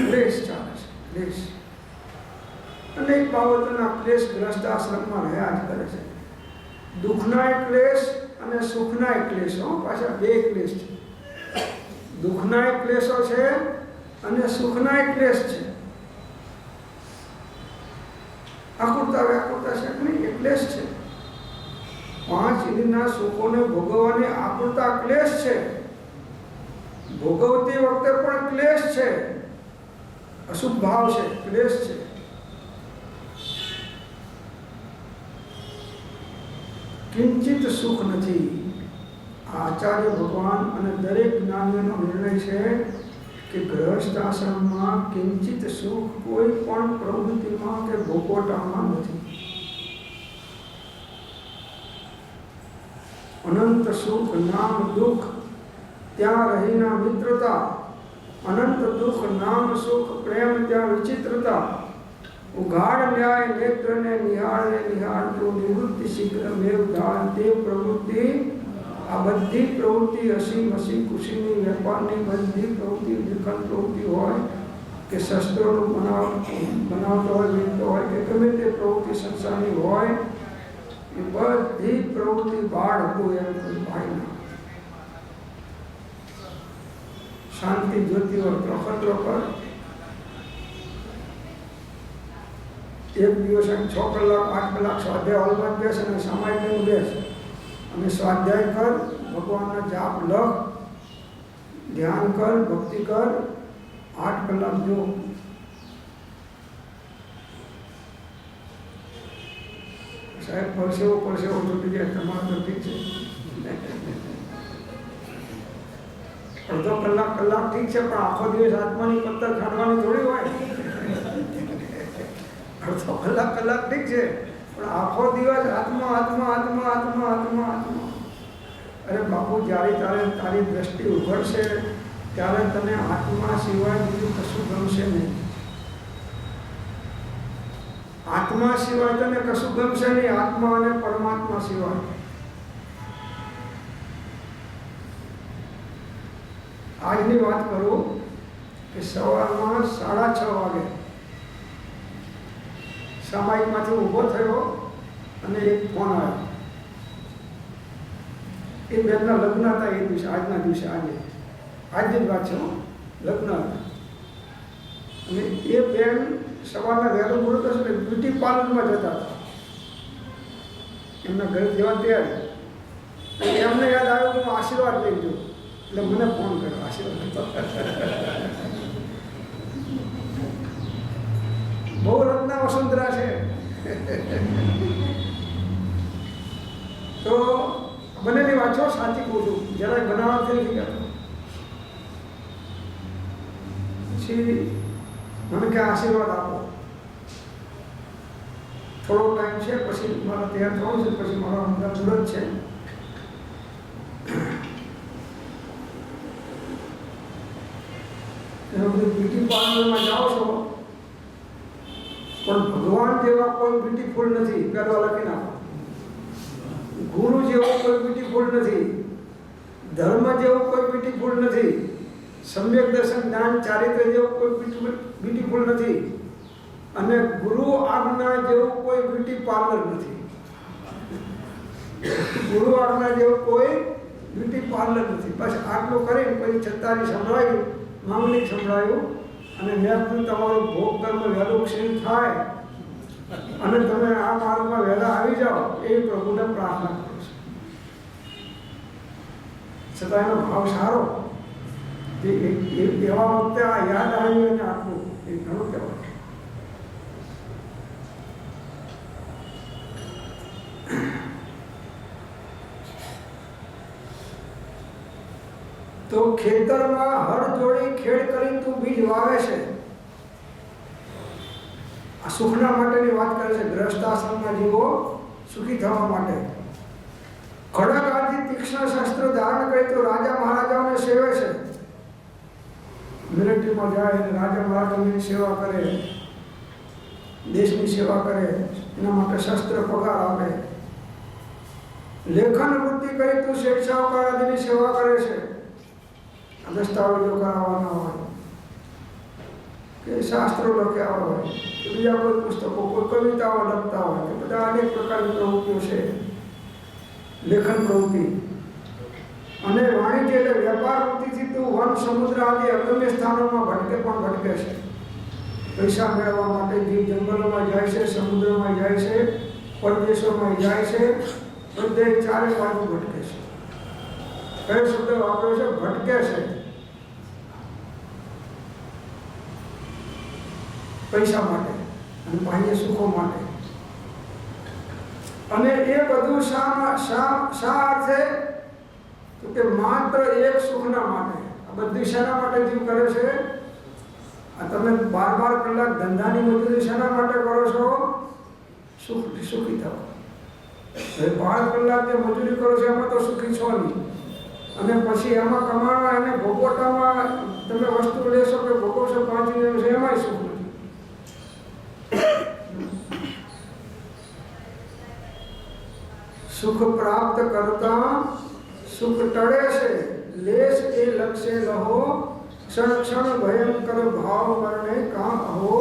ક્લેશ ચાલે છે. ક્લેશ અનેક બાબતોના ક્લેશ ગ્રસ્ત આશ્રમમાં રહ્યા જ કરે છે. દુઃખનાય ક્લેશ અને સુખનાય ક્લેશ. પાછા બે ક્લેશ છે. દુઃખનાય ક્લેશો છે અને સુખનાય ક્લેશ છે. આકુરતા વ્યાકુરતા છે નહીં, એ ક્લેશ છે. 5 ઇન્દ્રિયના સુખોને ભોગવવાની આકુરતા ક્લેશ છે. ભોગવતી વખતે પણ ક્લેશ છે. અશુભ ભાવ છે, ક્લેશ છે. કિંચિત સુખ નથી. આચાર્ય ભગવાન અને દરેક જ્ઞાનીઓનો નિર્ણય છે કે ગૃહસ્થ આશ્રમમાં કિંચિત સુખ કોઈ પણ પ્રવૃત્તિમાં કે ભોગવટામાં નથી. અનંત સુખ નામ દુઃખ ત્યાં રહીના મિત્રતા. અનંત દુઃખ નામ સુખ પ્રેમ ત્યાં વિચિત્રતા. ઉઘાડ ન્યાય નેત્રને નિહાળે નિહાળતું નિવૃત્તિ શીઘ્ર મેવ ધાળ તે પ્રવૃત્તિ. આ બધી પ્રવૃત્તિ હસી મસી ખુશીની વેપારની બધી પ્રવૃત્તિ નિર્ખંડ પ્રવૃત્તિ હોય કે શસ્ત્રોનું બનાવતો હોય, વીણતો હોય કે ગમે તે પ્રવૃત્તિ સંસારની હોય, એ બધી પ્રવૃત્તિ બાળ હતું એમ ભાઈના. શાંતિ જોતી હોય પ્રખર એક દિવસ 6 કલાક 8 કલાક સ્વાધ્યાય હોલમાં જ બેસ અને સામાયિકનું બેસ અને સ્વાધ્યાય કર, ભગવાનનો જાપ લખ, ધ્યાન કર, ભક્તિ કર, 8 કલાક જો. સાહેબ પરસેવો છૂટી જાય, તમારે તો ઠીક છે. અડધો કલાક ઠીક છે, પણ આખો દિવસ આત્માની પત્તર ખાંડવાની થોડી હોય. અડધો કલાક ઠીક છે, પણ આખો દિવસ આત્મા. અરે બાપુ, જ્યારે તારી દ્રષ્ટિ ઉઘડશે ત્યારે તને આત્મા સિવાય બીજું કશું ગમશે નહીં. આત્મા સિવાય તને કશું ગમશે નહીં, આત્મા અને પરમાત્મા સિવાય. આજની વાત કરું કે સવારમાં 6:30 વાગે સામાયિકમાંથી ઊભો થયો અને એક ફોન આવ્યો. એ બેનના લગ્ન હતા એ દિવસે, આજના દિવસે, આજની જ વાત છે, લગ્ન હતા. અને એ બેન સવારના વહેલું મુહૂર્ત હશે ને બ્યુટી પાર્લરમાં જતા હતા. એમના ઘરે જવા તૈયાર. એમને યાદ આવ્યું કે હું આશીર્વાદ લઈ જાઉં, એટલે મને ફોન કર્યો આશીર્વાદ. બહુ રત્ના વસુંધરા છે. તો બનેલી વાંચો, સાચી કહું છું, જરાય બનાવવાથી નથી કહેતો. પછી મને કે આશીર્વાદ આપો, થોડો ટાઈમ છે, પછી મારે તૈયાર થવું છે, પછી મારો અંદર મુહૂર્ત છે. બ્યુટી પાર્લરમાં જાઓ છો, પણ ભગવાન જેવા કોઈ બ્યુટીફુલ નથી. પહેલા લખી નાખો. ગુરુ જેવો કોઈ બ્યુટીફુલ નથી, ધર્મ જેવો કોઈ બ્યુટીફુલ નથી, સમ્યક દર્શન જ્ઞાન ચારિત્ર જેવો કોઈ બ્યુટીફુલ નથી, અને ગુરુ આજ્ઞા જેવું કોઈ બ્યુટી પાર્લર નથી. ગુરુ આજ્ઞા જેવું કોઈ બ્યુટી પાર્લર નથી. બસ આટલું કરીને પછી 46 સંભળાયું, માંગલિક સંભળાયું, અને મેં તમારો ભોગ કર્મ વહેલું ક્ષીણ થાય અને તમે આ માર્ગમાં વહેલા આવી જાઓ એ પ્રભુને પ્રાર્થના કરું છું. છતાં એનો ભાવ સારો, એવા વખતે આ યાદ આવ્યું અને આટલું એ ઘણું કહેવાય. તો ખેતરમાં હળ જોડી ખેડ કરી તું બીજ વાવે છે. આ સુખના માટેની વાત કરે છે. ગ્રહસ્થાશ્રમના જીવો સુખી થવા માટે ખડક આદિ તીક્ષ્ણ શસ્ત્ર ધારણ કરી તો રાજા મહારાજાઓને સેવે છે. મિલિટરીમાં જાય અને રાજા મહારાજાઓની સેવા કરે, દેશની સેવા કરે, એના માટે શસ્ત્ર પગાર આપે. લેખન વૃત્તિ કરી તું શેઠ સાહુકાર આદિની સેવા કરે છે. દસ્તાવેજો કરાવવાના હોય કે શાસ્ત્રો લખ્યા હોય કે બીજા કોઈ પુસ્તકો, કોઈ કવિતાઓ લખતા હોય કે બધા અનેક પ્રકારની પ્રવૃત્તિઓ છે, લેખન પ્રવૃત્તિ. અને વાણિજ્ય એટલે વેપાર વૃત્તિથી તું વન, સમુદ્ર આદિ અગમ્ય સ્થાનોમાં ભટકે છે. પૈસા મેળવવા માટે જીવ જંગલોમાં જાય છે, સમુદ્રમાં જાય છે, પરદેશોમાં જાય છે, બધે ચારે બાજુ ભટકે છે. કયો શબ્દ વાપર્યો છે? ભટકે છે. પૈસા માટે અને બાહ્ય સુખો માટે. અને એ બધું શા અર્થે? તો કે માત્ર એક સુખના માટે. આ બધી શાના માટે જીવ કરે છે? આ તમે 12 કલાક ધંધાની મજૂરી શાના માટે કરો છો? સુખી થવા. હવે 12 કલાક જે મજૂરી કરો છો એમાં તો સુખી છો નહીં, અને પછી એમાં કમાવા એને ભોગવટામાં તમે વસ્તુ લેશો કે ભોગવશો 5 દિવસ, એમાંય સુખ નથી. સુખ પ્રાપ્ત કરતા સુખ ટળે છે. લેશ એ લક્ષ્ય લહો, ક્ષણ ક્ષણ ભયંકર ભાવ મરણે કાં અહો.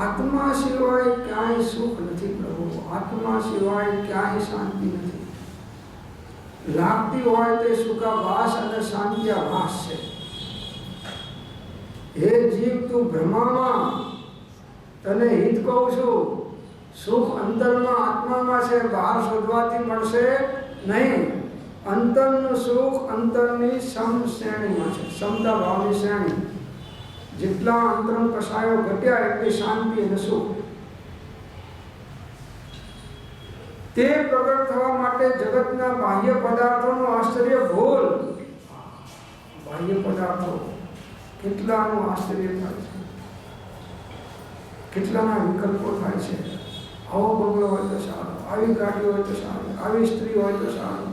આત્મા સિવાય ક્યાંય સુખ નથી પ્રભુ, આત્મા સિવાય ક્યાંય શાંતિ નથી. લાગતી હોય તે સુખાભાસ અને શાંત્યાભાસ છે. હે જીવ, તું ભ્રમામાં તને હિત કહું છું, સુખ અંતરમાં આત્મામાં છે, બહાર શોધવાથી મળશે નહીં. અંતરનું સુખ અંતરની સમ શ્રેણીમાં છે, સમતા ભાવની શ્રેણી. જેટલા અંતરંગ કસાયો ઘટ્યા એટલી શાંતિ અને સુખ. તે પ્રગટ થવા માટે જગતના બાહ્ય પદાર્થોનું આશ્ચર્ય ભૂલ. બાહ્ય પદાર્થો કેટલાનું આશ્ચર્ય થાય છે, કેટલાના વિકલ્પો થાય છે. આવો બંગલો હોય તો સારું, આવી ગાડી હોય તો સારું, આવી સ્ત્રી હોય તો સારું,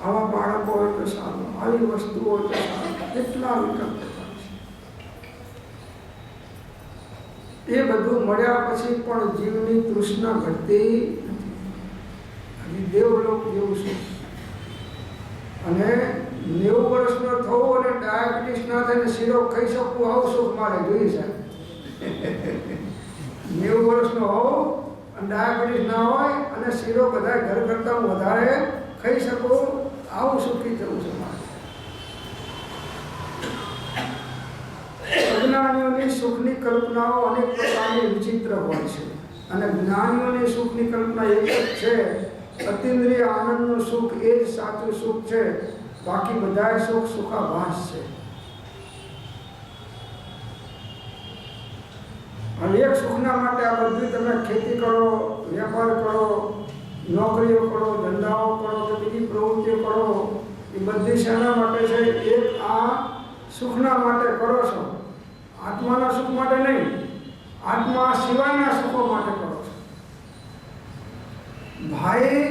આવા બાળકો હોય તો સારું, આવી વસ્તુ હોય તો સારું, કેટલા વિકલ્પો થાય છે. એ બધું મળ્યા પછી પણ જીવની તૃષ્ણા ઘટતી નથી. દેવલોક જેવું છે. અને 90 વર્ષનો થવું અને ડાયાબિટીસ ના થઈને શીરો ખાઈ શકવું, આવું સુખ મારે જોઈએ છે. 90 વર્ષનો હોવ અને ડાયાબિટીસ ના હોય અને શીરો બધા ઘર કરતાં વધારે ખાઈ શકું, આવું સુખી થવું છે મારે. અજ્ઞાનીઓની સુખની કલ્પનાઓ અનેક પ્રકારની વિચિત્ર હોય છે અને જ્ઞાનીઓની સુખની કલ્પના એક જ છે. અતિન્દ્રિય આનંદનું સુખ એ જ સાચું સુખ છે, બાકી બધા સુખ સુખાભાસ છે. અને એક સુખના માટે આ બધું તમે ખેતી કરો, વેપાર કરો, નોકરીઓ કરો, ધંધાઓ કરો કે બીજી પ્રવૃત્તિઓ કરો, એ બધી શેના માટે છે? એક આ સુખના માટે કરો છો, આત્માના સુખ માટે નહીં, આત્મા સિવાયના સુખો માટે કરો છો. ભાઈ,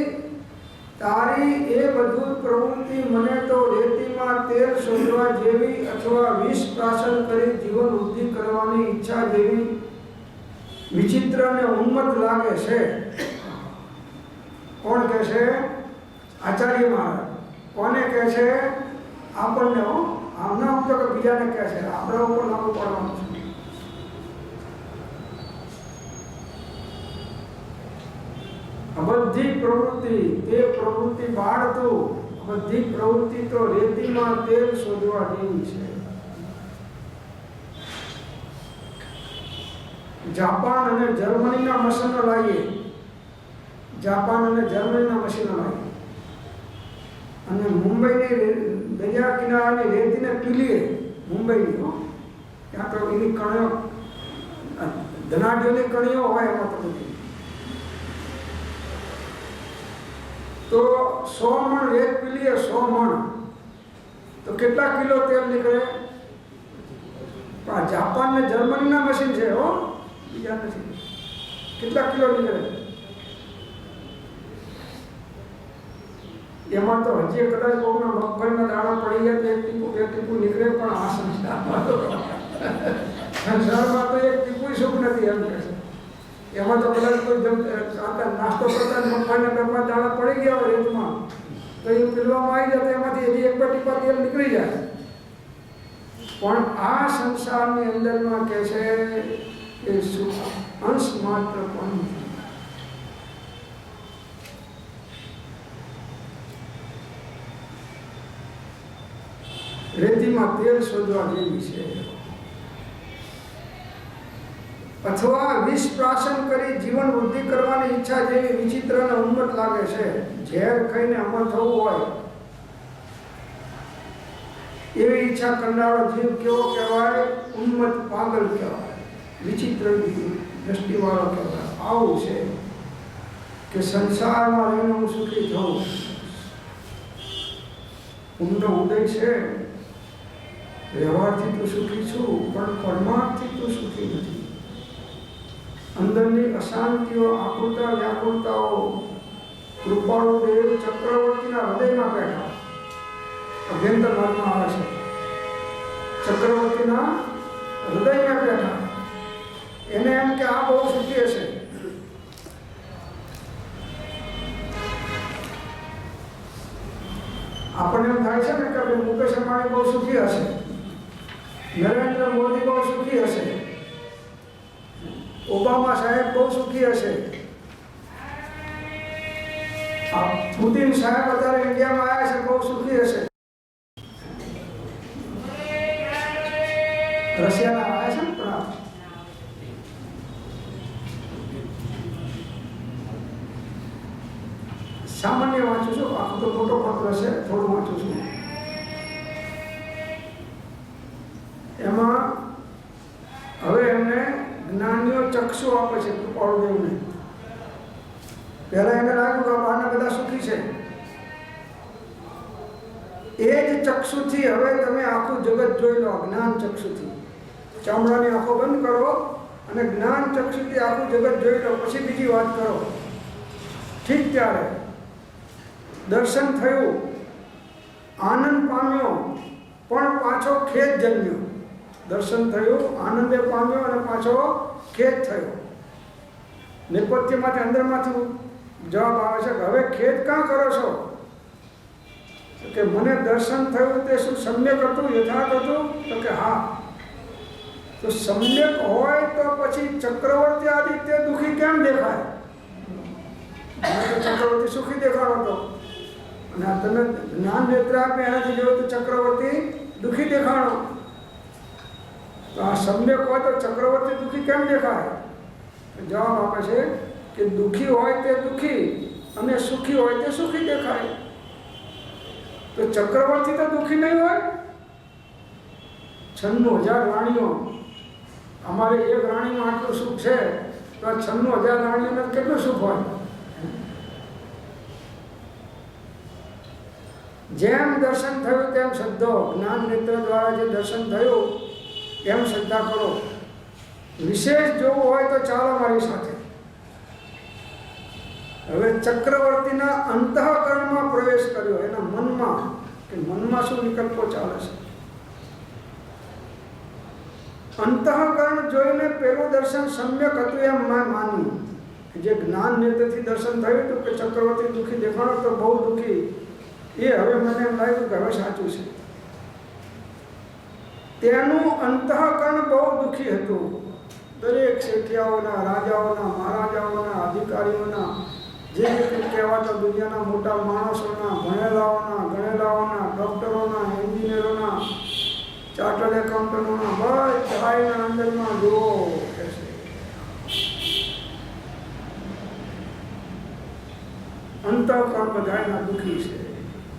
તારી એ બધું પ્રવૃત્તિ મને તો રેતીમાં તેલ શોધવા જેવી અથવા વિષ પ્રાશન કરી જીવન વૃદ્ધિ કરવાની ઈચ્છા જેવી વિચિત્ર અને ઉન્મત્ત લાગે છે. કોણ કહે છે? આચાર્ય મહારાજ. કોને કહે છે? આપણને. આમના ઉપર કે બીજાને કહે છે? આપણા ઉપર લાગુ પાડવાનું છે. બધી પ્રવૃત્તિ તે પ્રવૃત્તિ બાળતું, બધી પ્રવૃત્તિ તો રેતીમાં તેલ શોધવા જેવી છે. જાપાન અને જર્મનીના મશીનો લાવીએ, જાપાન અને જર્મનીના મશીનો લાવીએ અને મુંબઈની દરિયા કિનારાની રેતીને પીલીએ, મુંબઈની ત્યાં તો એની કણીઓ, ધનાઢ્યોની કણીઓ હોય એમાં તો બધી. તો 100 મણ રેત પીલીએ, 100 મણ તો કેટલા કિલો તેલ નીકળે? પણ જાપાન ને જર્મનીના મશીન છે, હો, બીજા નથી. કેટલા કિલો નીકળે? એમાં તો હજી કદાચ કોઈના મગફળીના દાણા પડી ગયા તો એક ટીપું બે ટીપું નીકળે, પણ આ સંસારમાં તો એક ટીપું સુખ નથી એમ કહે છે. એમાં તો કદાચ કોઈ નાસ્તો કરતા મગફળીના ડબ્બા દાણા પડી ગયા હોય રેતમાં, તો એ પીલવામાં આવી જાય તો એમાંથી હજી એક બે ટીપા તેલ નીકળી જાય. પણ આ સંસારની અંદરમાં કહે છે કે સુખ અંશ માત્ર પણ નથી. રેતીમાં તેલ શોધવા જેવી છે, અથવા વિષ પ્રાશન કરી જીવન વૃદ્ધિ કરવાની ઈચ્છા જેવી વિચિત્ર અને ઉન્મત્ત લાગે છે. ઝેર ખાઈને અમર થવું હોય એવી ઈચ્છા કરનારો જીવ કેવો કહેવાય? ઉન્મત્ત, પાગલ કહેવાય, વિચિત્ર દ્રષ્ટિવાળો કહેવાય. આવું છે કે સંસારમાં રહીને હું સુખી થઉં. ઊંડો ઉદય છે. વ્યવહારથી તું સુખી છું, પણ પરમાર્થથી તું સુખી નથી. અંદરની અશાંતિઓ, આકુરતા, વ્યાકુળતાઓ કૃપાળુ દેવ ચક્રવર્તીના હૃદયમાં બેઠા. અભ્યંતર ભાગમાં આવે છે, ચક્રવર્તીના હૃદયમાં બેઠા. એને એમ કે આ બહુ સુખી હશે. આપણને એમ થાય છે ને કે મુકેશ અંબાણી બહુ સુખી હશે, નરેન્દ્ર મોદી બહુ સુખી હશે, ઓબામા સાહેબ બહુ સુખી હશે, પુતિન સાહેબ અત્યારે ઇન્ડિયામાં આવ્યા છે, બહુ સુખી હશે. રશિયાના આવ્યા છે ને, પણ સામાન્ય વાંચું છું, આખું તો મોટો પત્ર છે, થોડું વાંચું છું. એમાં હવે એમને જ્ઞાનીઓ ચક્ષુ આપે છે કૃપાળુદેવને. પહેલા એને લાગ્યું કે બહારના બધા સુખી છે. એ જ ચક્ષુથી હવે તમે આખું જગત જોઈ લો, જ્ઞાન ચક્ષુથી. ચામડાની આંખો બંધ કરો અને જ્ઞાન ચક્ષુથી આખું જગત જોઈ લો, પછી બીજી વાત કરો. ઠીક ત્યારે દર્શન થયું, આનંદ પામ્યો, પણ પાછો ખેદ જન્મ્યો. દર્શન થયું, આનંદે પામ્યો અને પાછો ખેદ થયો. નેપથ્યમાંથી અંદરમાંથી જવાબ આવે છે કે હવે ખેદ કાં કરો છો? કે મને દર્શન થયું તે શું સમ્યક હતું, યથાર્થ હતું? તો કે હા. તો સમ્યક હોય તો પછી ચક્રવર્તી આદિત્ય દુઃખી કેમ દેખાય? ચક્રવર્તી સુખી દેખાડો હતો અને તમે જ્ઞાન નેત્ર આપે એનાથી જોયું તો ચક્રવર્તી દુઃખી દેખાડો. તો આ સમ્યક હોય તો ચક્રવર્તી દુઃખી કેમ દેખાય? જવાબ આપે છે કે દુઃખી હોય તે દુઃખી અને સુખી હોય તે સુખી દેખાય. તો ચક્રવર્તી તો દુઃખી નહીં હોય. 96,000 રાણીઓ, અમારે એક રાણીમાં આટલું સુખ છે તો આ 96,000 રાણીઓને કેટલું સુખ હોય? જેમ દર્શન થયું તેમ શ્રદ્ધા, જ્ઞાન નેત્ર દ્વારા જે દર્શન થયું એમ શ્રદ્ધા કરો. વિશેષ જોવું હોય તો ચાલો મારી સાથે. હવે ચક્રવર્તીના અંતઃકરણમાં પ્રવેશ કર્યો, એના મનમાં, કે મનમાં શું વિકલ્પો ચાલે છે. અંતઃકરણ જોઈને પેલું દર્શન સમ્યક હતું એમ મેં માન્યું. જે જ્ઞાન નેત્રથી દર્શન થયું હતું કે ચક્રવર્તી દુઃખી દેખાણો તો બહુ દુઃખી, એ હવે મને એમ લાગ્યું કે હવે સાચું છે. તેનું અંતઃકરણ બહુ દુઃખી હતું. દરેક શેઠિયાઓના, રાજાઓના, મહારાજાઓના, અધિકારીઓના, જે કહેવાતા દુનિયાના મોટા માણસોના, ભણેલાઓના, ગણેલાઓના, ડૉક્ટરોના, એન્જિનિયરોના, ચાર્ટર્ડ એકાઉન્ટન્ટોના બધાના અંદરમાં જુઓ કે છે અંતઃકરણ બધાના દુઃખી છે.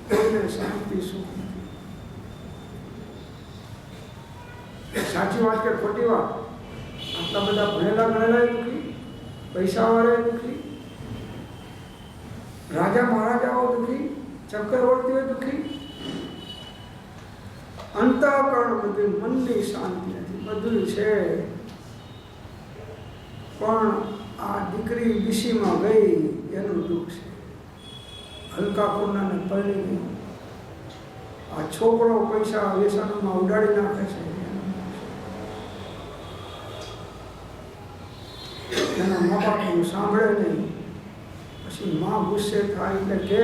કોઈને શાંતિ સુખ નથી. સાચી વાત કે ખોટી વાત? આટલા બધા ભણેલા ગણેલા દુઃખી, પૈસાવાળા દુઃખી, રાજા મહારાજાઓ દુઃખી, ચક્રવર્તીઓ દુઃખી. અંતઃકરણ બધું, મનની શાંતિ નથી, બધું છે. પણ આ દીકરી દિશીમાં ગઈ એનું દુઃખ છે. હલકા પૂર્ણાને પરણી ગઈ. આ છોકરો પૈસા વ્યસનમાં ઉડાડી નાખે છે, એના મા બાપનું સાંભળે નહીં. પછી માં ગુસ્સે થાય એટલે કે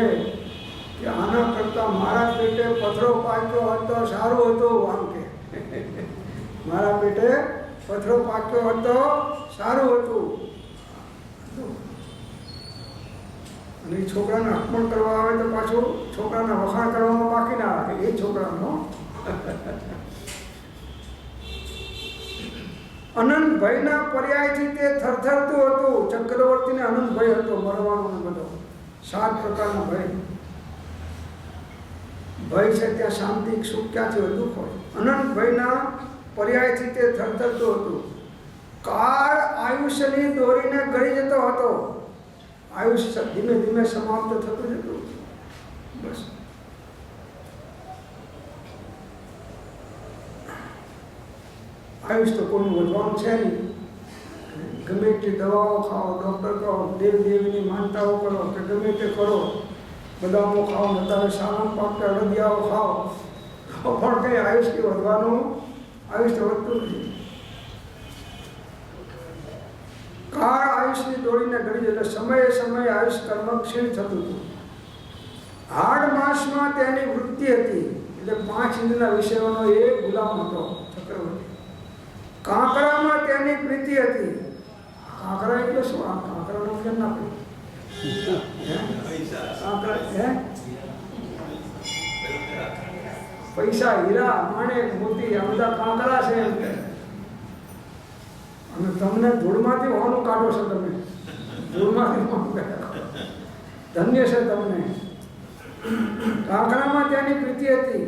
આના કરતાં મારા પેટે પથરો પાક્યો હતો સારું હતું. આમ કે મારા પેટે પથરો પાક્યો હતો સારું હતું. અને એ છોકરાને અર્પણ કરવા આવે તો પાછું છોકરાના વખાણ કરવામાં બાકી ના રાખે એ છોકરાનો. અનંત ભયના પર્યાયથી તે થરથરતું હતું. ચક્રવર્તીને અનંત ભય હતો, મરવાનો બધો 7 પ્રકારનો ભય. ભય છે ત્યાં શાંતિ, સુખ ક્યાંથી હોય? દુઃખ હોય. અનંત ભયના પર્યાયથી તે થરથરતું હતું. કાળ આયુષ્યની દોરીને ગળી જતો હતો. આયુષ્ય ધીમે ધીમે સમાપ્ત થતું જતું. બસ આયુષ તો કોઈનું વધવાનું છે નહીં. ગમે એટલી દવાઓ ખાઓ, ડૉક્ટર કહો, દેવ દેવીની માનતાઓ કરો કે ગમે તે કરો, બદામો ખાઓ, નતારે સાલમ પાકતા અડદિયાઓ ખાઓ, પણ કંઈ આયુષ્ય વધવાનું આયુષ્ય વધતું નથી. કાળ આયુષ્યની દોડીને ગળી એટલે સમયે સમયે આયુષ કર્મ ક્ષીણ થતું હતું. હાડ માસમાં તેની વૃત્તિ હતી, એટલે 5 ઇન્દ્રના વિષયોનો એ ગુલામ હતો ચક્રવર્તી. કાંકરામાં તેની પ્રીતિ હતી. કાંકરા એટલે શું? આ કાંકરાનું કેમ ના પ્રીતિ? પૈસા, હીરા, માણેક, મોતી આ બધા કાંકરા છે એમ કે. અને તમને ધૂળમાંથી હોવાનું કાઢો છો. તમે ધૂળમાંથી ધન્ય છે તમને. કાંકરામાં ત્યાંની પ્રીતિ હતી.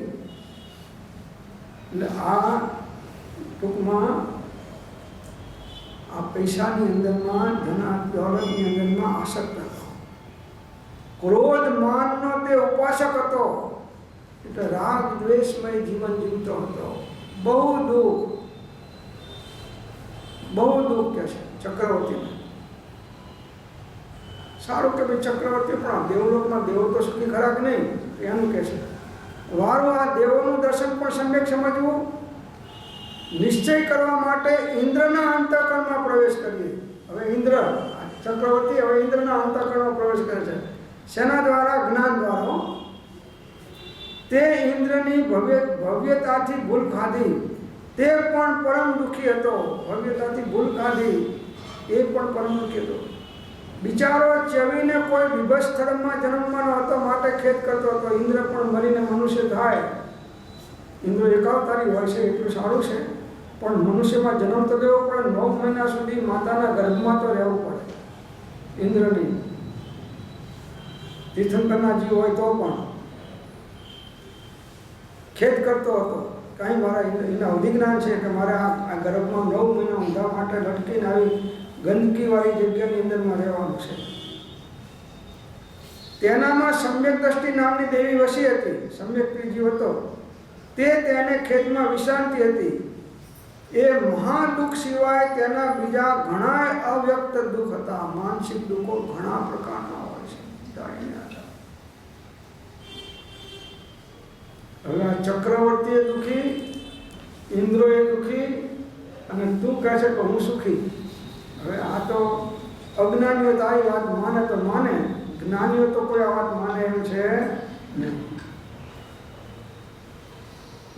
એટલે આ ટૂંકમાં આ પૈસાની અંદરમાં, ધના દોલતની અંદરમાં આસક્ત હતો. ક્રોધ માનનો તે ઉપાસક હતો. એટલે રાગ દ્વેષમય જીવન જીવતો હતો. બહુ દુઃખ કે છે ચક્રવર્તીને. સારું કે ભાઈ ચક્રવર્તી પણ દેવલોકમાં દેવો તો સુખી ખરા કે નહીં એનું કહે છે. વારું આ દેવોનું દર્શન પણ સમ્યક સમજવું. નિશ્ચય કરવા માટે ઇન્દ્રના અંતઃકરણમાં પ્રવેશ કરીએ. હવે ઇન્દ્ર ચક્રવર્તી હવે ઇન્દ્રના અંતઃકરણમાં પ્રવેશ કરે છે. શેના દ્વારા? જ્ઞાન દ્વારા. તે ઇન્દ્રની ભવ્યતાથી ભૂલ ખાધી. તે પણ પરમ દુઃખી હતો. ભવ્યતાથી ભૂલ ખાધી એ પણ પરમ દુઃખી હતો. બિચારો ચવીને કોઈ વિભસ સ્થળમાં જન્મવાનો હતો માટે ખેદ કરતો હતો. ઇન્દ્ર પણ મરીને મનુષ્ય થાય. ઇન્દ્ર એકાવતારી હોય છે એટલું સારું છે, પણ મનુષ્યમાં જન્મ તો લેવો પડે. 9 મહિના સુધી માતાના ગર્ભમાં તો રહેવું પડે. ઇન્દ્રની તીર્થંકરના જીવ હોય તો પણ ખેદ કરતો હતો. કાંઈ મારા એના અધિજ્ઞાન છે કે મારે આ ગર્ભમાં 9 મહિના ઊંધા માટે લટકીને આવી ગંદકીવાળી જગ્યાની અંદરમાં રહેવાનું છે. તેનામાં સમ્યક દ્રષ્ટિ નામની દેવી વસી હતી. સમ્યક જીવ હતો તે તેને ખેતમાં વિશ્રાંતિ હતી. એ મહાદુઃખ સિવાય તેના બીજા ઘણા અવ્યક્ત દુઃખ હતા. માનસિક દુઃખો ઘણા પ્રકારના હોય છે. હવે આ ચક્રવર્તી દુઃખી, ઇન્દ્રો એ દુઃખી, અને તું કહે છે કે હું સુખી. હવે આ તો અજ્ઞાનીઓ તો આ વાત માને તો માને, જ્ઞાનીઓ તો કોઈ આ વાત માને એમ છે નહીં.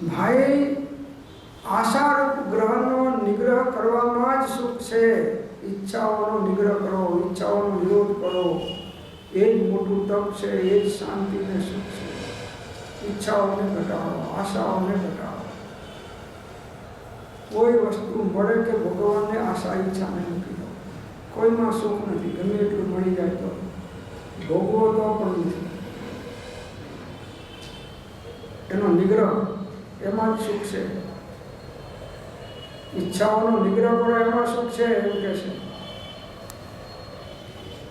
ભાઈ, આશારૂપ ગ્રહનો નિગ્રહ કરવામાં જ સુખ છે. ઈચ્છાઓનો નિગ્રહ કરો, ઈચ્છાઓનો વિરોધ કરો, એ જ મોટું તપ છે, એ જ શાંતિને સુખ છે. ઈચ્છાઓને ઘટાડો, આશાઓને ઘટાડો. કોઈ વસ્તુ મળે કે ભગવાનને આશા ઈચ્છાને મૂકી દો. કોઈમાં સુખ નથી. ગમે એટલું મળી જાય તો ભોગવો તો પણ નથી. એનો નિગ્રહ, એમાં જ સુખ છે. ઈચ્છાઓનો નિગ્રહ કરો એમાં સુખ છે એમ કે છે.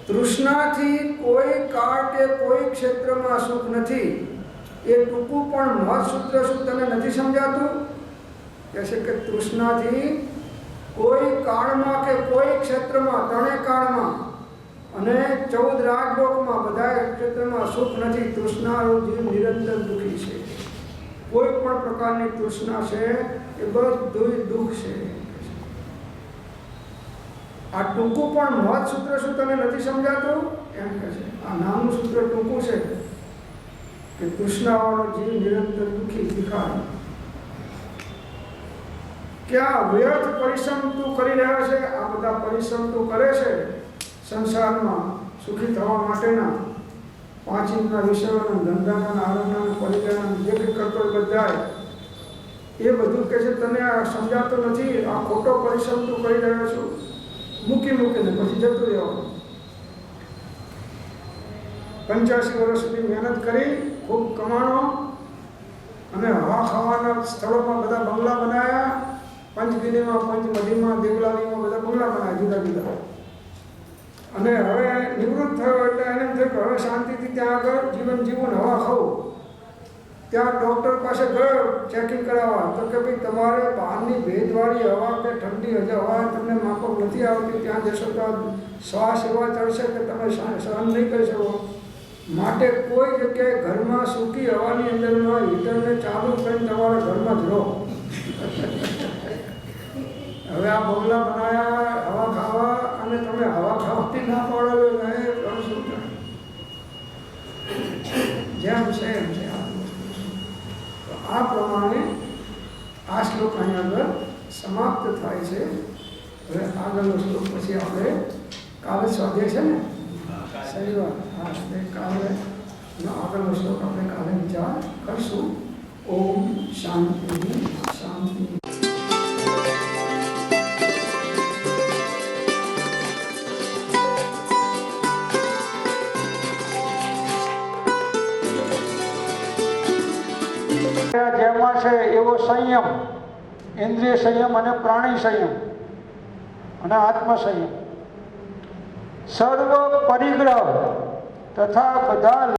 તૃષ્ણાથી કોઈ કાળ કે કોઈ ક્ષેત્રમાં સુખ નથી. એ ટૂંકું પણ મહત્સૂત્ર શું તને નથી સમજાતું? કહે છે કે તૃષ્ણાથી કોઈ કાળમાં કે કોઈ ક્ષેત્રમાં, 3 કાળમાં અને 14 રાજલોકમાં બધા ક્ષેત્રમાં સુખ નથી. તૃષ્ણારૂપ જીવ નિરંતર દુઃખી છે. કોઈ પણ પ્રકારની તૃષ્ણા છે એ બધું દુઃખ છે. આ ટૂંકું પણ મહત્સૂત્ર શું તને નથી સમજાતું એમ કહે છે. આ નામનું સૂત્ર ટૂંકું છે કે તૃષ્ણાવાળો જીવ નિરંતર દુઃખી દેખાય. કે આ વ્યર્થ પરિશ્રમ તું કરી રહ્યો છે. આ બધા પરિશ્રમ તું કરે છે સંસારમાં સુખી થવા માટેના. 5 ઇંચના વિષયોના, ધંધાના, આરોગ્યના, પરિજનના જે કંઈ કરતો એ બધા એ બધું કે છે તને આ સમજાતો નથી. આ ખોટો પરિશ્રમ તું કરી રહ્યો છું. મૂકીને પછી જતું રહેવાનું. 85 વર્ષ સુધી મહેનત કરી, ખૂબ કમાણો, અને હવા ખાવાના સ્થળોમાં બધા બંગલા બનાવ્યા. પંચગિરીમાં, પંચમઢીમાં, દેવલાલીમાં બધા બંગલા બનાવ્યા જુદા જુદા. અને હવે નિવૃત્ત થયો એટલે એને એમ થયું કે હવે શાંતિથી ત્યાં આગળ જીવન જીવન, હવા ખાવું. ત્યાં ડૉક્ટર પાસે ગયો ચેકિંગ કરાવવા. તો કે ભાઈ તમારે બહારની ભેજવાળી હવા કે ઠંડી હવા તમને માફક નથી આવતી. ત્યાં જશો તો શ્વાસ એવા ચડશે કે તમે સહન નહીં કરી શકો. માટે કોઈ જગ્યાએ ઘરમાં સૂકી હવાની અંદરમાં હીટરને ચાલુ કરીને તમારા ઘરમાં જ રહો. હવે આ બંગલા બનાવ્યા હવા ખાવા, અને તમે હવા ખાવાથી ના પાડો શું થાય? જેમ છે એમ છે. આ પ્રમાણે આ શ્લોક અહીં આગળ સમાપ્ત થાય છે. હવે આગળનો શ્લોક પછી આપણે કાલે સ્વાધ્યાય છે ને શનિવાર, હા કાલે આગળનો શ્લોક આપણે કાલે વિચાર કરશું. ઓમ શાંતિ શાંતિ. જેમાં છે એવો સંયમ, ઇન્દ્રિય સંયમ અને પ્રાણી સંયમ અને આત્મ સંયમ, સર્વ પરિગ્રહ તથા બધા